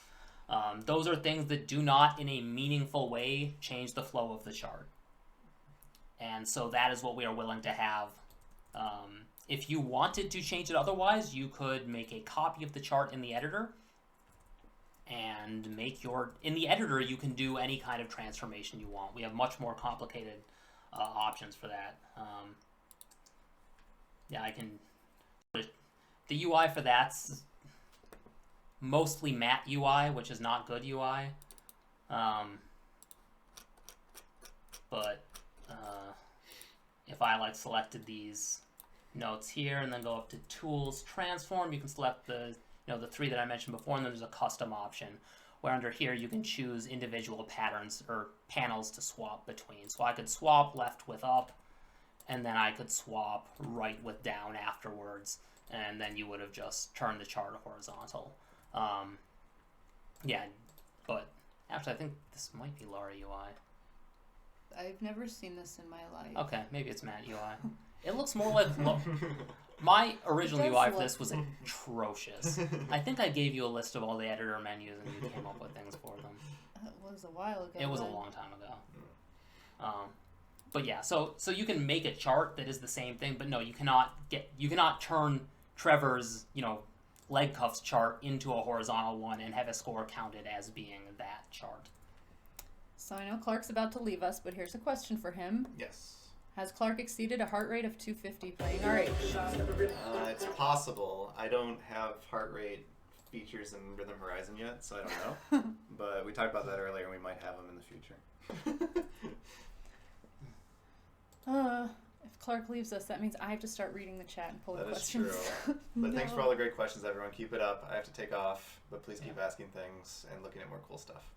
[SPEAKER 3] Those are things that do not in a meaningful way change the flow of the chart. And so that is what we are willing to have. If you wanted to change it otherwise, you could make a copy of the chart in the editor and in the editor you can do any kind of transformation you want. We have much more complicated options for that. The UI for that's mostly matte UI, which is not good UI. If I selected these notes here and then go up to Tools, Transform, you can select the 3 that I mentioned before, and then there's a custom option where under here you can choose individual patterns or panels to swap between. So I could swap left with up, and then I could swap right with down afterwards, and then you would have just turned the chart horizontal. But actually I think this might be Laura UI.
[SPEAKER 2] I've never seen this in my life.
[SPEAKER 3] Okay, maybe it's matte UI. It looks more like... My original UI for this was atrocious. I think I gave you a list of all the editor menus and you came up with things for them.
[SPEAKER 2] That was a while ago.
[SPEAKER 3] It was a long time ago. But yeah, so you can make a chart that is the same thing, but no, you cannot turn Trevor's, leg cuffs chart into a horizontal one and have a score counted as being that chart.
[SPEAKER 2] So I know Clark's about to leave us, but here's a question for him.
[SPEAKER 1] Yes.
[SPEAKER 2] Has Clark exceeded a heart rate of 250 playing RH?
[SPEAKER 1] It's possible. I don't have heart rate features in Rhythm Horizon yet, so I don't know. But we talked about that earlier, and we might have them in the future.
[SPEAKER 2] If Clark leaves us, that means I have to start reading the chat and pulling
[SPEAKER 1] That is
[SPEAKER 2] questions.
[SPEAKER 1] true. But
[SPEAKER 2] No.
[SPEAKER 1] thanks for all the great questions, everyone. Keep it up. I have to take off, but please keep asking things and looking at more cool stuff.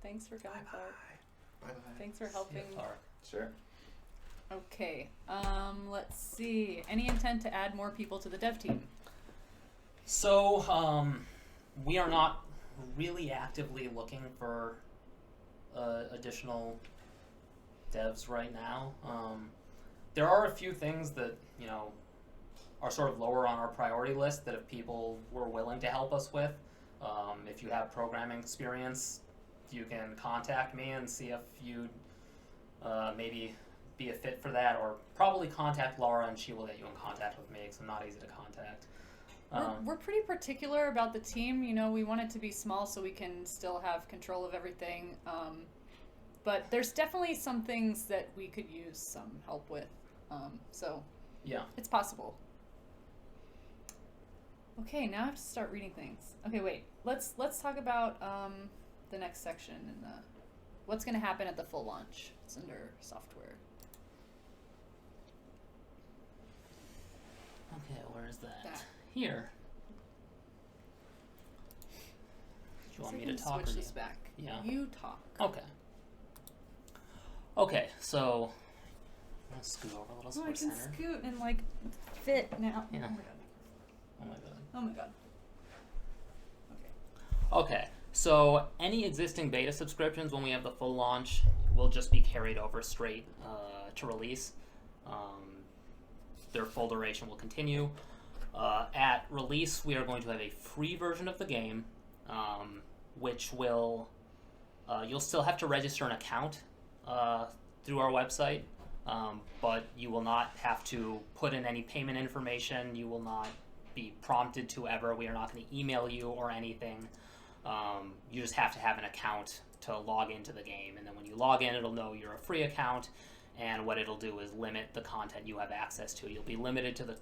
[SPEAKER 2] Thanks for coming, Clark.
[SPEAKER 1] Bye-bye.
[SPEAKER 2] Thanks for helping.
[SPEAKER 3] Clark.
[SPEAKER 1] Sure.
[SPEAKER 2] Okay, let's see. Any intent to add more people to the dev team?
[SPEAKER 3] So, we are not really actively looking for additional devs right now. There are a few things that, are sort of lower on our priority list that if people were willing to help us with, if you have programming experience, you can contact me and see if you'd maybe be a fit for that, or probably contact Laura and she will get you in contact with me because I'm not easy to contact.
[SPEAKER 2] We're pretty particular about the team. We want it to be small so we can still have control of everything. But there's definitely some things that we could use some help with. So
[SPEAKER 3] Yeah.
[SPEAKER 2] it's possible. Okay, now I have to start reading things. Okay, wait. Let's talk about the next section and what's going to happen at the full launch. It's under software.
[SPEAKER 3] Okay, where is that?
[SPEAKER 2] That.
[SPEAKER 3] Here. Do you want me to talk or
[SPEAKER 2] switch
[SPEAKER 3] do
[SPEAKER 2] this
[SPEAKER 3] you?
[SPEAKER 2] back?
[SPEAKER 3] Yeah.
[SPEAKER 2] You talk.
[SPEAKER 3] Okay. Okay, so I'm gonna scoot over a little so
[SPEAKER 2] Oh, I
[SPEAKER 3] we're
[SPEAKER 2] can
[SPEAKER 3] center.
[SPEAKER 2] scoot and fit now.
[SPEAKER 3] Yeah.
[SPEAKER 2] Oh my god.
[SPEAKER 3] Oh my god.
[SPEAKER 2] Oh my god.
[SPEAKER 3] Okay, so any existing beta subscriptions when we have the full launch will just be carried over straight to release. Their full duration will continue. At release, we are going to have a free version of the game, which will you'll still have to register an account through our website, but you will not have to put in any payment information. You will not be prompted to ever. We are not going to email you or anything. You just have to have an account to log into the game, and then when you log in, it'll know you're a free account, and what it'll do is limit the content you have access to. You'll be limited to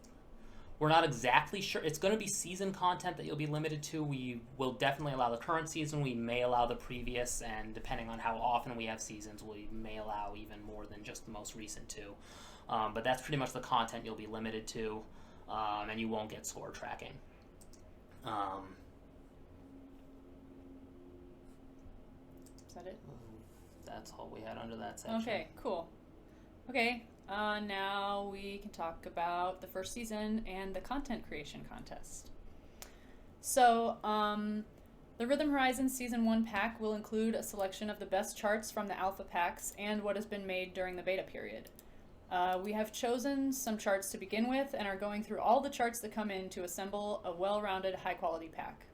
[SPEAKER 3] we're not exactly sure. It's going to be season content that you'll be limited to. We will definitely allow the current season. We may allow the previous, and depending on how often we have seasons, we may allow even more than just the most recent two. But that's pretty much the content you'll be limited to, and you won't get score tracking.
[SPEAKER 2] Is that it?
[SPEAKER 3] That's all we had under that section.
[SPEAKER 2] Okay, cool. Okay, now we can talk about the first season and the content creation contest. So, the Rhythm Horizon Season 1 pack will include a selection of the best charts from the alpha packs and what has been made during the beta period. We have chosen some charts to begin with and are going through all the charts that come in to assemble a well-rounded, high-quality pack.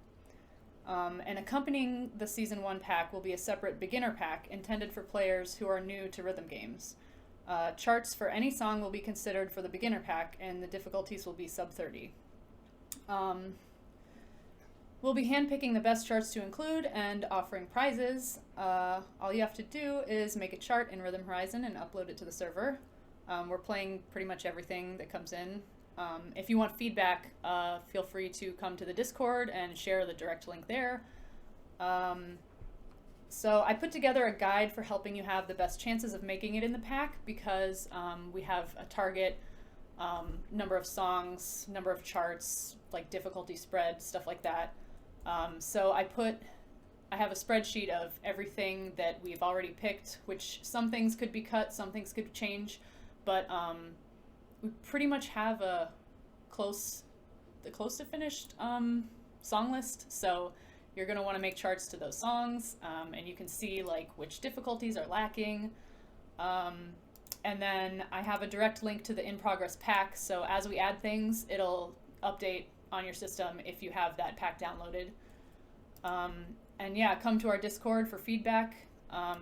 [SPEAKER 2] And accompanying the Season 1 pack will be a separate beginner pack intended for players who are new to rhythm games. Charts for any song will be considered for the beginner pack, and the difficulties will be sub 30. We'll be handpicking the best charts to include and offering prizes. All you have to do is make a chart in Rhythm Horizon and upload it to the server. We're playing pretty much everything that comes in. If you want feedback, feel free to come to the Discord and share the direct link there. So I put together a guide for helping you have the best chances of making it in the pack because we have a target number of songs, number of charts, like difficulty spread, stuff like that. So I have a spreadsheet of everything that we've already picked, which some things could be cut, some things could change, but we pretty much have the close to finished song list. So you're going to want to make charts to those songs, and you can see like which difficulties are lacking. And then I have a direct link to the in-progress pack, so as we add things, it'll update on your system if you have that pack downloaded. And yeah, come to our Discord for feedback.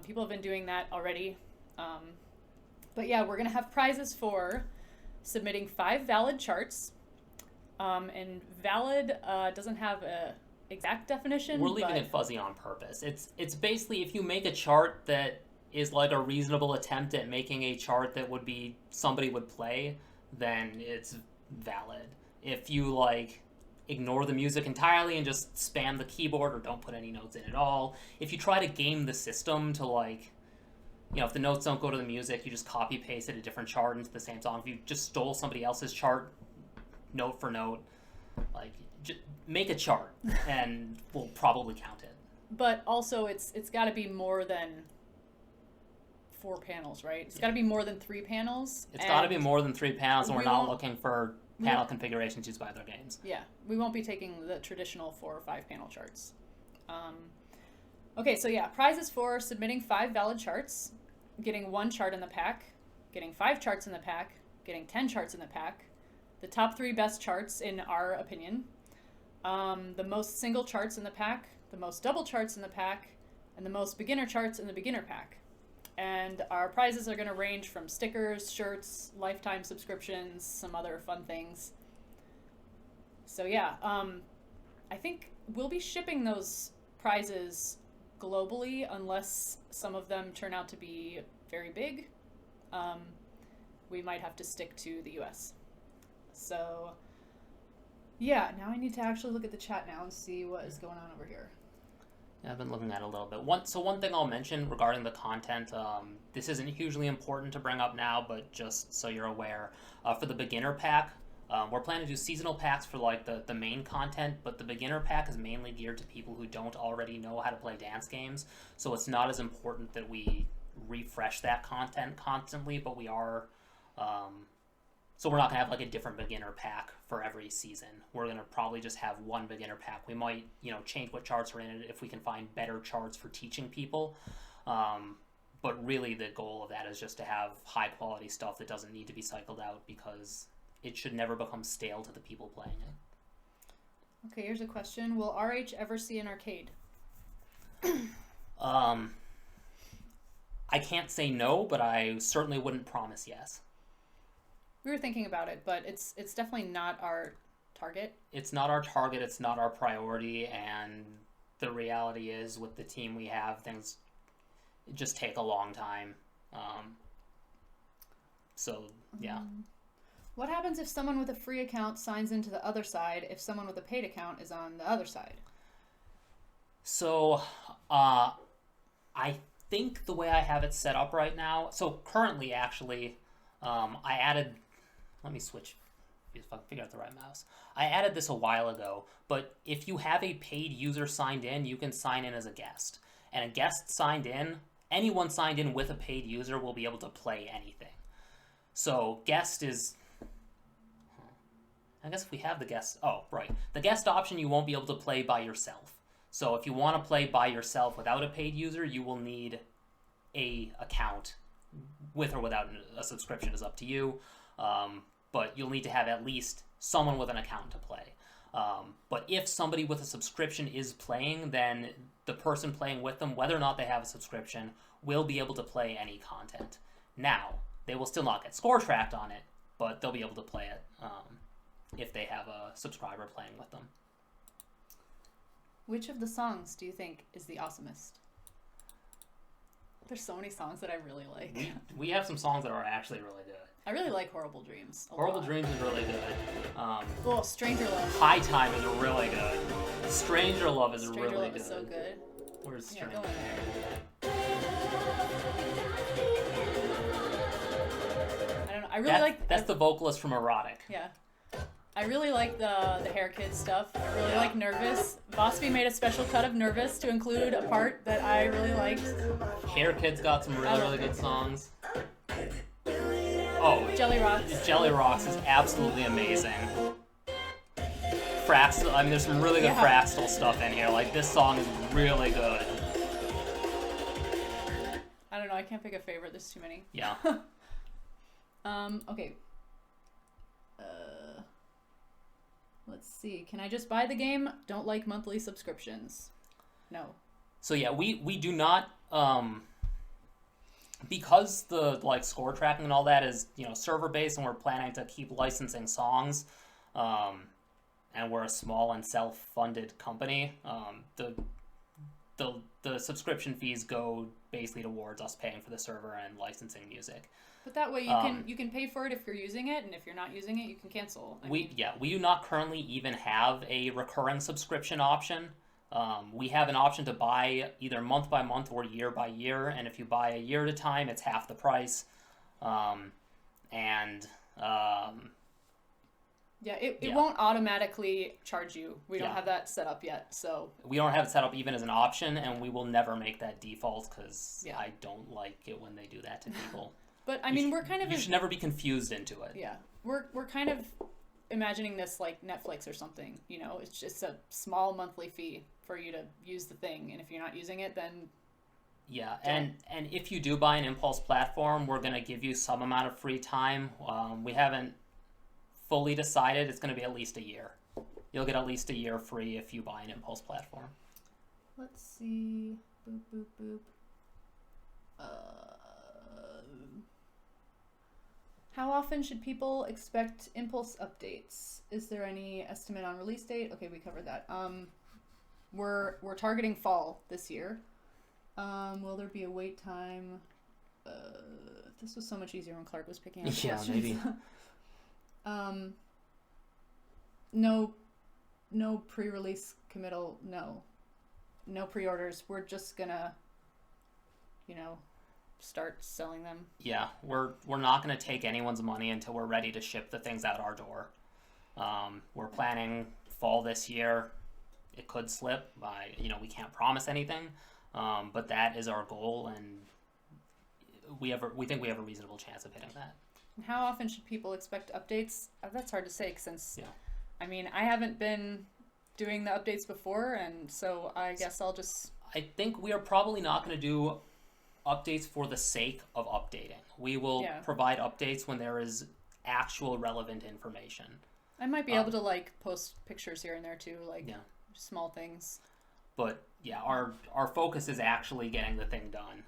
[SPEAKER 2] People have been doing that already. But yeah, we're going to have prizes for submitting 5 valid charts. And valid doesn't have a exact definition.
[SPEAKER 3] We're leaving it fuzzy on purpose. It's basically if you make a chart that is like a reasonable attempt at making a chart that would be somebody would play, then it's valid. If you like ignore the music entirely and just spam the keyboard or don't put any notes in at all, if you try to game the system to like, you know, if the notes don't go to the music, you just copy pasted a different chart into the same song. If you just stole somebody else's chart note for note, like just make a chart and we'll probably count it.
[SPEAKER 2] But also it's got to be more than 4 panels, right? It's got to be more than 3 panels.
[SPEAKER 3] It's got to be more than 3 panels, and we're not
[SPEAKER 2] won't-
[SPEAKER 3] looking for panel configurations used by other games.
[SPEAKER 2] Yeah, we won't be taking the traditional 4 or 5 panel charts. Okay, so yeah, prizes for submitting 5 valid charts, getting 1 chart in the pack, getting 5 charts in the pack, getting 10 charts in the pack, the top 3 best charts in our opinion, the most single charts in the pack, the most double charts in the pack, and the most beginner charts in the beginner pack. And our prizes are going to range from stickers, shirts, lifetime subscriptions, some other fun things. So yeah, I think we'll be shipping those prizes globally unless some of them turn out to be very big. We might have to stick to the US. So yeah, now I need to actually look at the chat now and see what is going on over here.
[SPEAKER 3] Yeah, I've been looking at it a little bit. One thing I'll mention regarding the content, this isn't hugely important to bring up now, but just so you're aware, for the beginner pack, we're planning to do seasonal packs for like the main content, but the beginner pack is mainly geared to people who don't already know how to play dance games, so it's not as important that we refresh that content constantly, but we are... So we're not going to have like a different beginner pack for every season. We're going to probably just have one beginner pack. We might, change what charts are in it if we can find better charts for teaching people. But really the goal of that is just to have high quality stuff that doesn't need to be cycled out because it should never become stale to the people playing it.
[SPEAKER 2] Okay, here's a question. Will RH ever see an arcade?
[SPEAKER 3] I can't say no, but I certainly wouldn't promise yes.
[SPEAKER 2] We were thinking about it, but it's definitely not our target.
[SPEAKER 3] It's not our target, it's not our priority, and the reality is with the team we have, things just take a long time. Yeah.
[SPEAKER 2] What happens if someone with a free account signs into the other side if someone with a paid account is on the other side?
[SPEAKER 3] So, I think the way I have it set up right now, so currently actually, I added... Let me switch, if I can figure out the right mouse. I added this a while ago, but if you have a paid user signed in, you can sign in as a guest. And a guest signed in, anyone signed in with a paid user will be able to play anything. So guest is... I guess if we have the guest... Oh, right. The guest option, you won't be able to play by yourself. So if you want to play by yourself without a paid user, you will need a account. With or without a subscription is up to you. But you'll need to have at least someone with an account to play. But if somebody with a subscription is playing, then the person playing with them, whether or not they have a subscription, will be able to play any content. Now, they will still not get score tracked on it, but they'll be able to play it if they have a subscriber playing with them.
[SPEAKER 2] Which of the songs do you think is the awesomest? There's so many songs that I really like.
[SPEAKER 3] We have some songs that are actually really good.
[SPEAKER 2] I really like Horrible Dreams.
[SPEAKER 3] Horrible Dreams is really good.
[SPEAKER 2] Stranger Love.
[SPEAKER 3] High Time is really good. Stranger Love is
[SPEAKER 2] Stranger
[SPEAKER 3] really
[SPEAKER 2] Love
[SPEAKER 3] good.
[SPEAKER 2] is so good.
[SPEAKER 3] Where's
[SPEAKER 2] Yeah,
[SPEAKER 3] Stranger?
[SPEAKER 2] go in there. I don't know. I really like...
[SPEAKER 3] That's the vocalist from Erotic.
[SPEAKER 2] Yeah. I really like the Hair Kid stuff. I really like Nervous. Vosby made a special cut of Nervous to include a part that I really liked.
[SPEAKER 3] Hair Kid's got some really good songs. Oh,
[SPEAKER 2] Jelly Rocks.
[SPEAKER 3] Jelly Rocks is absolutely amazing. Fraxtal, I mean, there's some really good Fraxtal stuff in here. Like, this song is really good.
[SPEAKER 2] I don't know, I can't pick a favorite, there's too many.
[SPEAKER 3] Yeah.
[SPEAKER 2] Okay. Let's see. Can I just buy the game? Don't like monthly subscriptions. No.
[SPEAKER 3] So yeah, we do not, because the score tracking and all that is server based, and we're planning to keep licensing songs, and we're a small and self-funded company. The subscription fees go basically towards us paying for the server and licensing music.
[SPEAKER 2] But that way you can pay for it if you're using it, and if you're not using it, you can cancel.
[SPEAKER 3] We do not currently even have a recurring subscription option. We have an option to buy either month by month or year by year, and if you buy a year at a time, it's half the price.
[SPEAKER 2] It won't automatically charge you. We don't have that set up yet, so
[SPEAKER 3] we don't have it set up even as an option, and we will never make that default because I don't like it when they do that to people.
[SPEAKER 2] But I mean, we're kind of
[SPEAKER 3] you should never be confused into it.
[SPEAKER 2] Yeah, we're kind of imagining this like Netflix or something. You know, it's just a small monthly fee for you to use the thing, and if you're not using it, then
[SPEAKER 3] and if you do buy an Impulse platform, we're gonna give you some amount of free time. We haven't fully decided. It's gonna be at least a year. You'll get at least a year free if you buy an Impulse platform.
[SPEAKER 2] Let's see. Boop boop boop. How often should people expect Impulse updates? Is there any estimate on release date? Okay, we covered that. We're targeting fall this year. Will there be a wait time? This was so much easier when Clark was picking out questions.
[SPEAKER 3] Maybe.
[SPEAKER 2] No pre-release committal. No pre-orders. We're just gonna, start selling them.
[SPEAKER 3] Yeah, we're not going to take anyone's money until we're ready to ship the things out our door. We're planning fall this year. It could slip by, we can't promise anything, but that is our goal, and we think we have a reasonable chance of hitting that.
[SPEAKER 2] How often should people expect updates? That's hard to say since, I mean, I haven't been doing the updates before, and so I guess I'll just...
[SPEAKER 3] I think we are probably not going to do updates for the sake of updating. We will provide updates when there is actual relevant information.
[SPEAKER 2] I might be able to post pictures here and there too, small things.
[SPEAKER 3] But our focus is actually getting the thing done.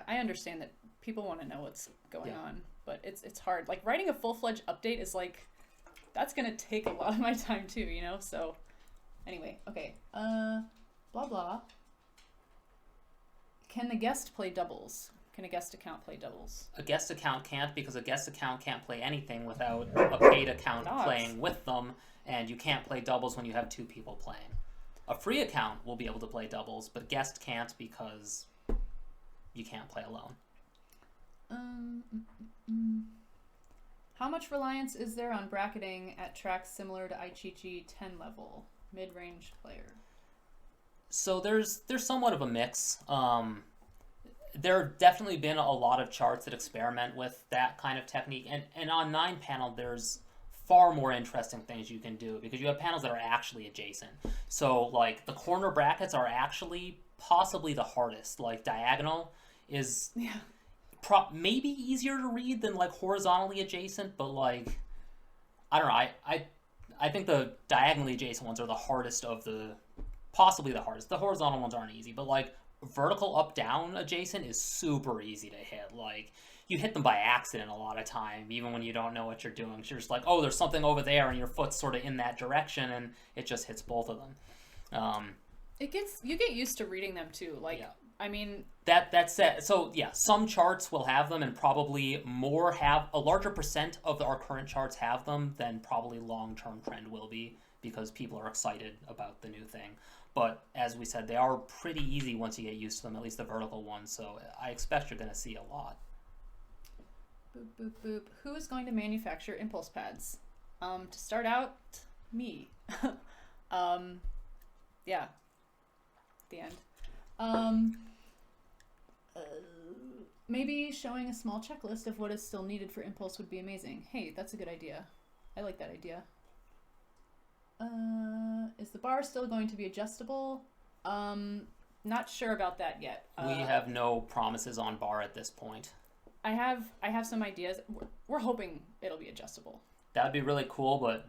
[SPEAKER 2] I understand that people want to know what's going on, but it's hard. Like writing a full-fledged update is that's gonna take a lot of my time too, So anyway, okay. Blah blah. Can the guest play doubles? Can a guest account play doubles?
[SPEAKER 3] A guest account can't, because a guest account can't play anything without a paid account playing with them, and you can't play doubles when you have two people playing. A free account will be able to play doubles, but guest can't because you can't play alone.
[SPEAKER 2] How much reliance is there on bracketing at tracks similar to Aichichi 10 level, mid-range player?
[SPEAKER 3] So there's somewhat of a mix. There have definitely been a lot of charts that experiment with that kind of technique, and on 9 panel there's far more interesting things you can do because you have panels that are actually adjacent. So the corner brackets are actually possibly the hardest. Diagonal is maybe easier to read than horizontally adjacent, but I don't know. I think the diagonally adjacent ones are the hardest of possibly the hardest. The horizontal ones aren't easy, but vertical up down adjacent is super easy to hit. You hit them by accident a lot of time, even when you don't know what you're doing. You're just oh, there's something over there, and your foot's sort of in that direction, and it just hits both of them.
[SPEAKER 2] You get used to reading them too. I mean,
[SPEAKER 3] that's it. So some charts will have them, and probably a larger percent of our current charts have them than probably long-term trend will be, because people are excited about the new thing. But as we said, they are pretty easy once you get used to them, at least the vertical ones. So I expect you're going to see a lot.
[SPEAKER 2] Boop, boop, boop. Who is going to manufacture impulse pads? To start out, me. The end. Maybe showing a small checklist of what is still needed for impulse would be amazing. Hey, that's a good idea. I like that idea. Is the bar still going to be adjustable? Not sure about that yet.
[SPEAKER 3] We have no promises on bar at this point.
[SPEAKER 2] I have some ideas. We're hoping it'll be adjustable.
[SPEAKER 3] That'd be really cool, but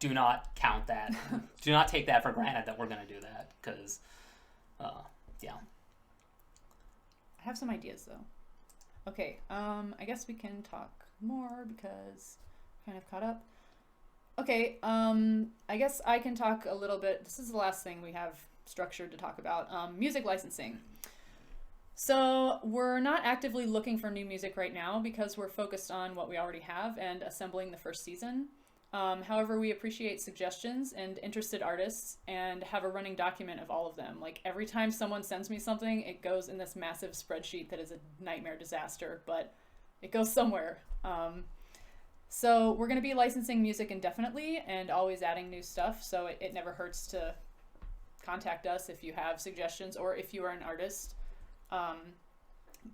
[SPEAKER 3] do not count that. Do not take that for granted that we're going to do that, because,
[SPEAKER 2] I have some ideas, though. Okay, I guess we can talk more because I'm kind of caught up. Okay, I guess I can talk a little bit. This is the last thing we have structured to talk about. Music licensing. So we're not actively looking for new music right now because we're focused on what we already have and assembling the first season. However, we appreciate suggestions and interested artists and have a running document of all of them. Like every time someone sends me something, it goes in this massive spreadsheet that is a nightmare disaster, but it goes somewhere. So we're going to be licensing music indefinitely and always adding new stuff. So it never hurts to contact us if you have suggestions or if you are an artist.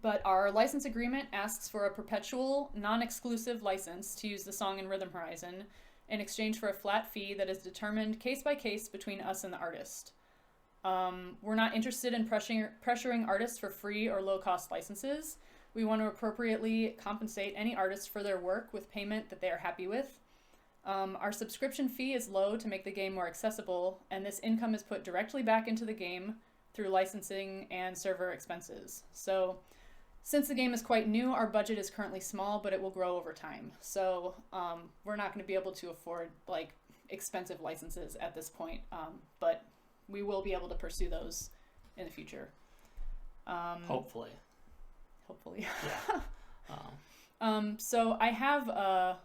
[SPEAKER 2] But our license agreement asks for a perpetual, non-exclusive license to use the song in Rhythm Horizon in exchange for a flat fee that is determined case by case between us and the artist. We're not interested in pressuring artists for free or low-cost licenses. We want to appropriately compensate any artist for their work with payment that they are happy with. Our subscription fee is low to make the game more accessible, and this income is put directly back into the game through licensing and server expenses. So since the game is quite new, our budget is currently small, but it will grow over time. So we're not going to be able to afford like expensive licenses at this point, but we will be able to pursue those in the future.
[SPEAKER 3] Hopefully.
[SPEAKER 2] Yeah. So I have a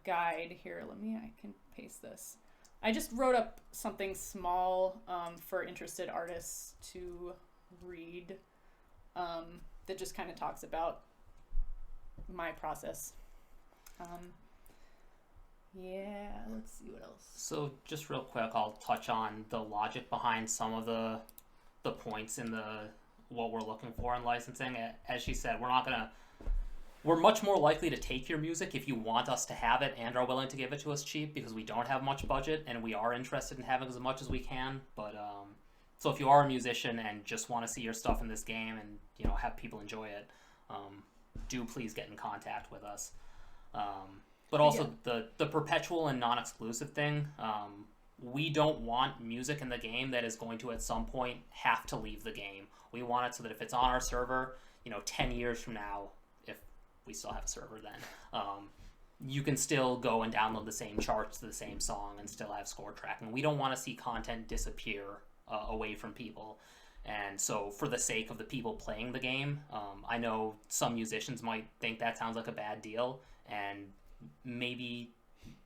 [SPEAKER 2] guide here. I can paste this. I just wrote up something small for interested artists to read that just kind of talks about my process. Yeah, let's see what else.
[SPEAKER 3] So just real quick, I'll touch on the logic behind some of the points in what we're looking for in licensing. As she said, we're much more likely to take your music if you want us to have it and are willing to give it to us cheap, because we don't have much budget and we are interested in having as much as we can. But so if you are a musician and just want to see your stuff in this game and have people enjoy it, do please get in contact with us. But also the perpetual and non-exclusive thing, we don't want music in the game that is going to at some point have to leave the game. We want it so that if it's on our server, 10 years from now, if we still have a server then, you can still go and download the same charts to the same song and still have score tracking. We don't want to see content disappear away from people. And so for the sake of the people playing the game, I know some musicians might think that sounds like a bad deal, and maybe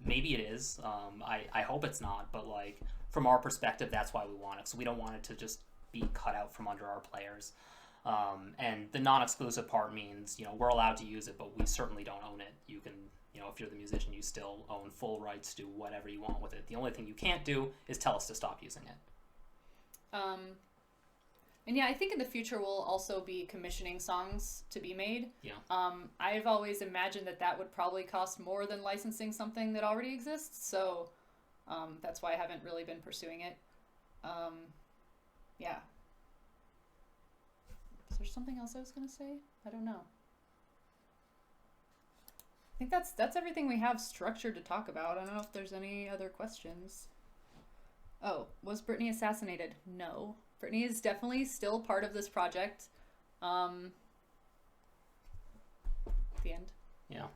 [SPEAKER 3] it is. I hope it's not, but like from our perspective, that's why we want it. So we don't want it to just be cut out from under our players. And the non-exclusive part means, we're allowed to use it, but we certainly don't own it. You can, if you're the musician, you still own full rights to whatever you want with it. The only thing you can't do is tell us to stop using it.
[SPEAKER 2] And yeah, I think in the future we'll also be commissioning songs to be made.
[SPEAKER 3] Yeah.
[SPEAKER 2] I've always imagined that would probably cost more than licensing something that already exists, so that's why I haven't really been pursuing it. Yeah. Is there something else I was going to say? I don't know. I think that's everything we have structured to talk about. I don't know if there's any other questions. Oh, was Brittany assassinated? No. Brittany is definitely still part of this project. The end.
[SPEAKER 3] Yeah.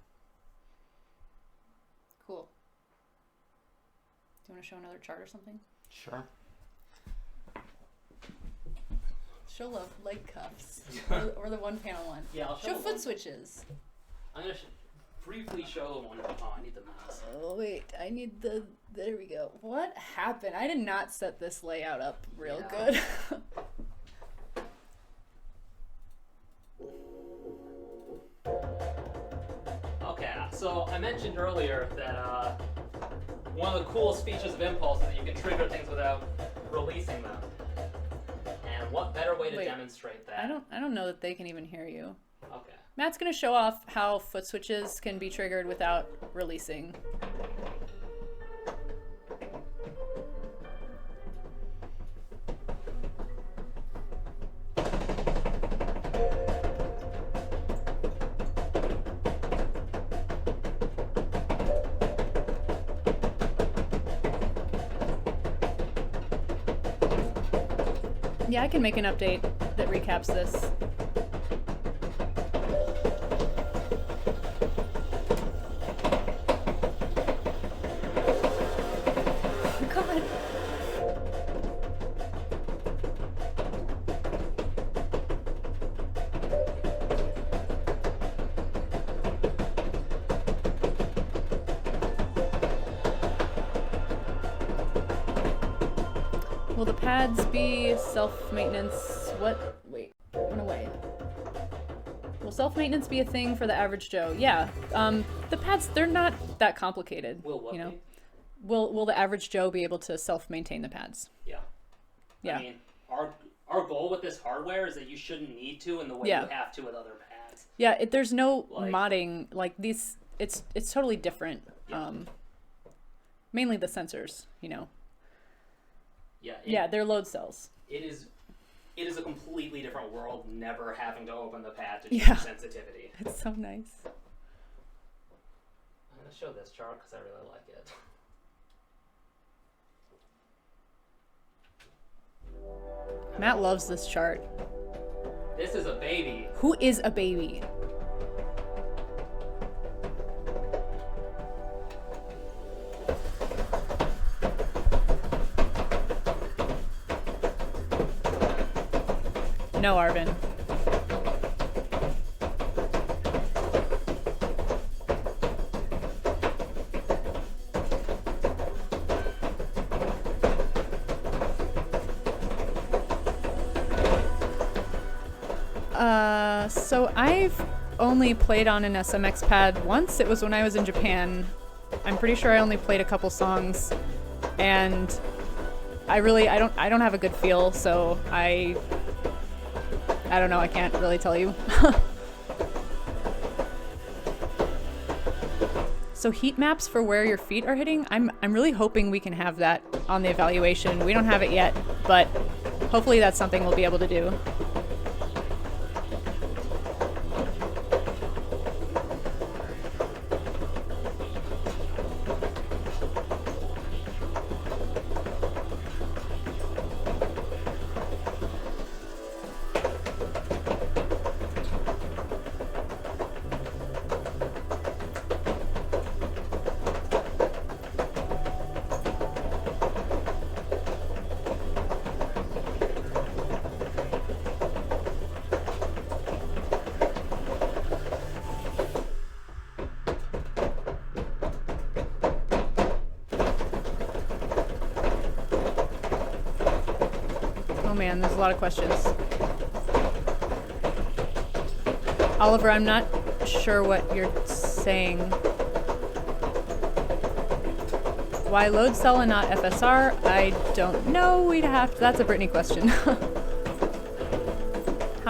[SPEAKER 2] Cool. Do you want to show another chart or something?
[SPEAKER 3] Sure.
[SPEAKER 2] She'll love leg cuffs. or the one panel one.
[SPEAKER 3] Yeah, I'll
[SPEAKER 2] show foot switches.
[SPEAKER 3] I'm going to briefly show the one. Oh, I need the mouse.
[SPEAKER 2] Oh, wait. I need the... There we go. What happened? I did not set this layout up real good.
[SPEAKER 3] Okay, so I mentioned earlier that one of the coolest features of Impulse is that you can trigger things without releasing them. And what better way to demonstrate that?
[SPEAKER 2] I don't know that they can even hear you.
[SPEAKER 3] Okay.
[SPEAKER 2] Matt's going to show off how foot switches can be triggered without releasing. Yeah, I can make an update that recaps this. Oh, God. Will the pads be self-maintenance? What? Wait, went away. Will self-maintenance be a thing for the average Joe? Yeah. The pads, they're not that complicated.
[SPEAKER 3] Will what
[SPEAKER 2] you know?
[SPEAKER 3] be?
[SPEAKER 2] Will the average Joe be able to self-maintain the pads?
[SPEAKER 3] Yeah.
[SPEAKER 2] Yeah.
[SPEAKER 3] I mean, our goal with this hardware is that you shouldn't need to in the way
[SPEAKER 2] Yeah.
[SPEAKER 3] you have to with other pads.
[SPEAKER 2] Yeah, there's no
[SPEAKER 3] Like-
[SPEAKER 2] modding. Like these, it's totally different.
[SPEAKER 3] Yeah.
[SPEAKER 2] Mainly the sensors, you know.
[SPEAKER 3] Yeah.
[SPEAKER 2] Yeah, they're load cells.
[SPEAKER 3] It is a completely different world, never having to open the pad to change
[SPEAKER 2] Yeah.
[SPEAKER 3] sensitivity.
[SPEAKER 2] It's so nice.
[SPEAKER 3] I'm going to show this chart because I really like it.
[SPEAKER 2] Matt loves this chart.
[SPEAKER 3] This is a baby.
[SPEAKER 2] Who is a baby? No, Arvin. So I've only played on an SMX pad once. It was when I was in Japan. I'm pretty sure I only played a couple songs, and I don't have a good feel, so I don't know, I can't really tell you. So heat maps for where your feet are hitting, I'm really hoping we can have that on the evaluation. We don't have it yet, but hopefully that's something we'll be able to do. Oh man, there's a lot of questions. Oliver, I'm not sure what you're saying. Why load cell and not FSR? I don't know. We'd have to, that's a Brittany question. How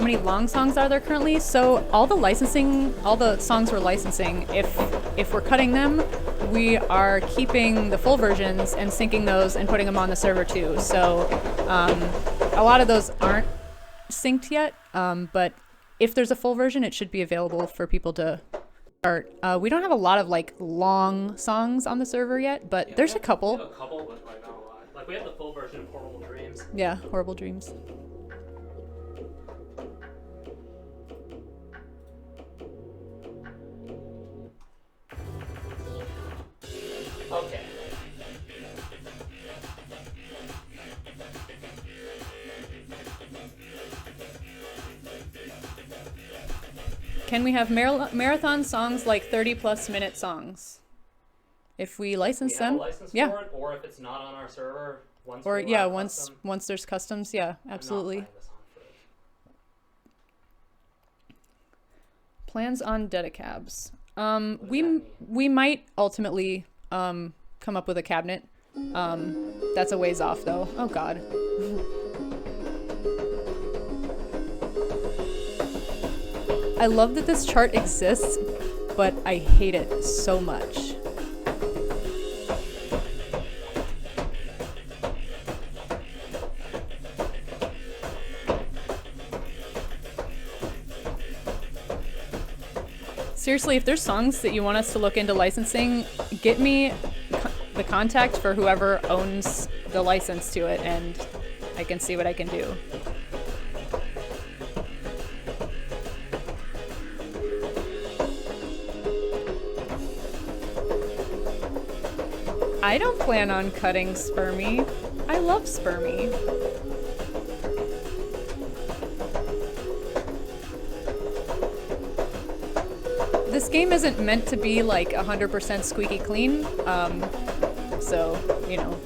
[SPEAKER 2] many long songs are there currently? So all the songs we're licensing, if we're cutting them, we are keeping the full versions and syncing those and putting them on the server too. So a lot of those aren't synced yet, but if there's a full version, it should be available for people to start. We don't have a lot of like long songs on the server yet, but
[SPEAKER 3] Yeah,
[SPEAKER 2] there's a
[SPEAKER 3] we
[SPEAKER 2] couple.
[SPEAKER 3] have a couple, but like not a lot. Like we have the full version of Horrible Dreams.
[SPEAKER 2] Yeah, Horrible Dreams.
[SPEAKER 3] Okay.
[SPEAKER 2] Can we have marathon songs like 30+ minute songs? If we license
[SPEAKER 3] We
[SPEAKER 2] them,
[SPEAKER 3] have a license
[SPEAKER 2] yeah.
[SPEAKER 3] for it, or if it's not on our server, once
[SPEAKER 2] Or
[SPEAKER 3] we
[SPEAKER 2] yeah,
[SPEAKER 3] allow
[SPEAKER 2] once
[SPEAKER 3] custom,
[SPEAKER 2] there's customs, yeah,
[SPEAKER 3] I'm not
[SPEAKER 2] absolutely.
[SPEAKER 3] playing this on Fridge.
[SPEAKER 2] Plans on Dedicabs.
[SPEAKER 3] What does that mean?
[SPEAKER 2] We might ultimately come up with a cabinet. That's a ways off though. Oh god. I love that this chart exists, but I hate it so much. Seriously, if there's songs that you want us to look into licensing, get me the contact for whoever owns the license to it, and I can see what I can do. I don't plan on cutting Spermy. I love Spermy. This game isn't meant to be like 100% squeaky clean, so, you know.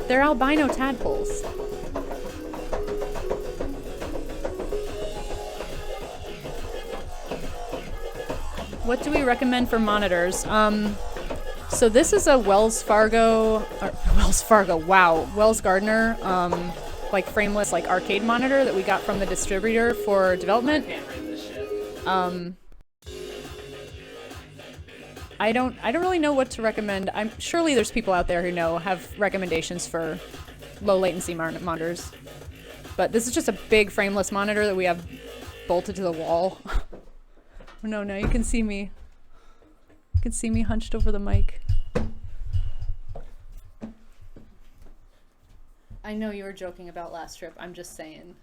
[SPEAKER 2] They're albino tadpoles. What do we recommend for monitors? So this is a Wells Gardner, like frameless, like arcade monitor that we got from the distributor for development.
[SPEAKER 3] I can't read this shit.
[SPEAKER 2] I don't really know what to recommend. I'm surely there's people out there who have recommendations for low latency monitors. But this is just a big frameless monitor that we have bolted to the wall. Oh, no, you can see me. You can see me hunched over the mic. I know you were joking about last trip. I'm just saying.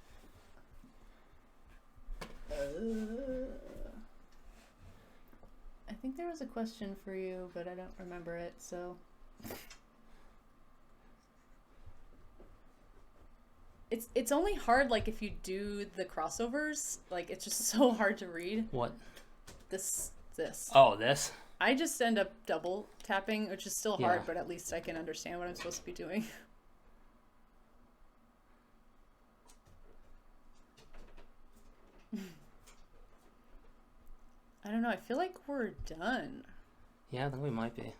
[SPEAKER 2] I think there was a question for you, but I don't remember it, so. It's only hard, like, if you do the crossovers. Like, it's just so hard to read.
[SPEAKER 3] What?
[SPEAKER 2] This.
[SPEAKER 3] Oh, this?
[SPEAKER 2] I just end up double tapping, which is still hard,
[SPEAKER 3] Yeah.
[SPEAKER 2] but at least I can understand what I'm supposed to be doing. I don't know, I feel like we're done.
[SPEAKER 3] Yeah, I think we might be.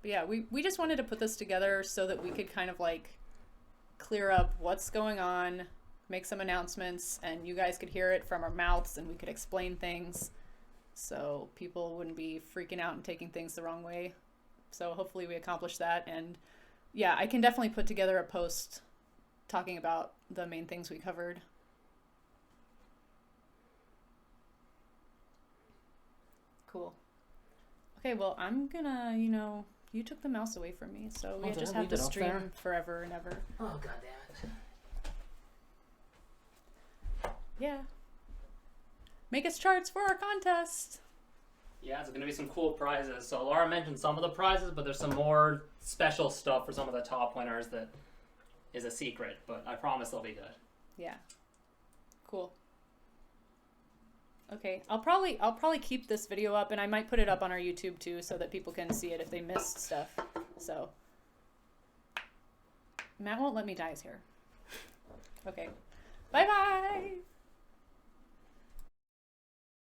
[SPEAKER 2] But yeah, we just wanted to put this together so that we could kind of like clear up what's going on, make some announcements, and you guys could hear it from our mouths and we could explain things so people wouldn't be freaking out and taking things the wrong way. So hopefully we accomplished that. And yeah, I can definitely put together a post talking about the main things we covered. Cool. Okay, well, I'm gonna, you took the mouse away from me, so we just have to stream forever and ever.
[SPEAKER 3] Oh, god damn it.
[SPEAKER 2] Yeah. Make us charts for our contest.
[SPEAKER 3] Yeah, there's gonna be some cool prizes. So Laura mentioned some of the prizes, but there's some more special stuff for some of the top winners that is a secret, but I promise they'll be good.
[SPEAKER 2] Yeah. Cool. Okay, I'll probably keep this video up, and I might put it up on our YouTube too, so that people can see it if they missed stuff. So Matt won't let me dye his hair. Okay. Bye bye.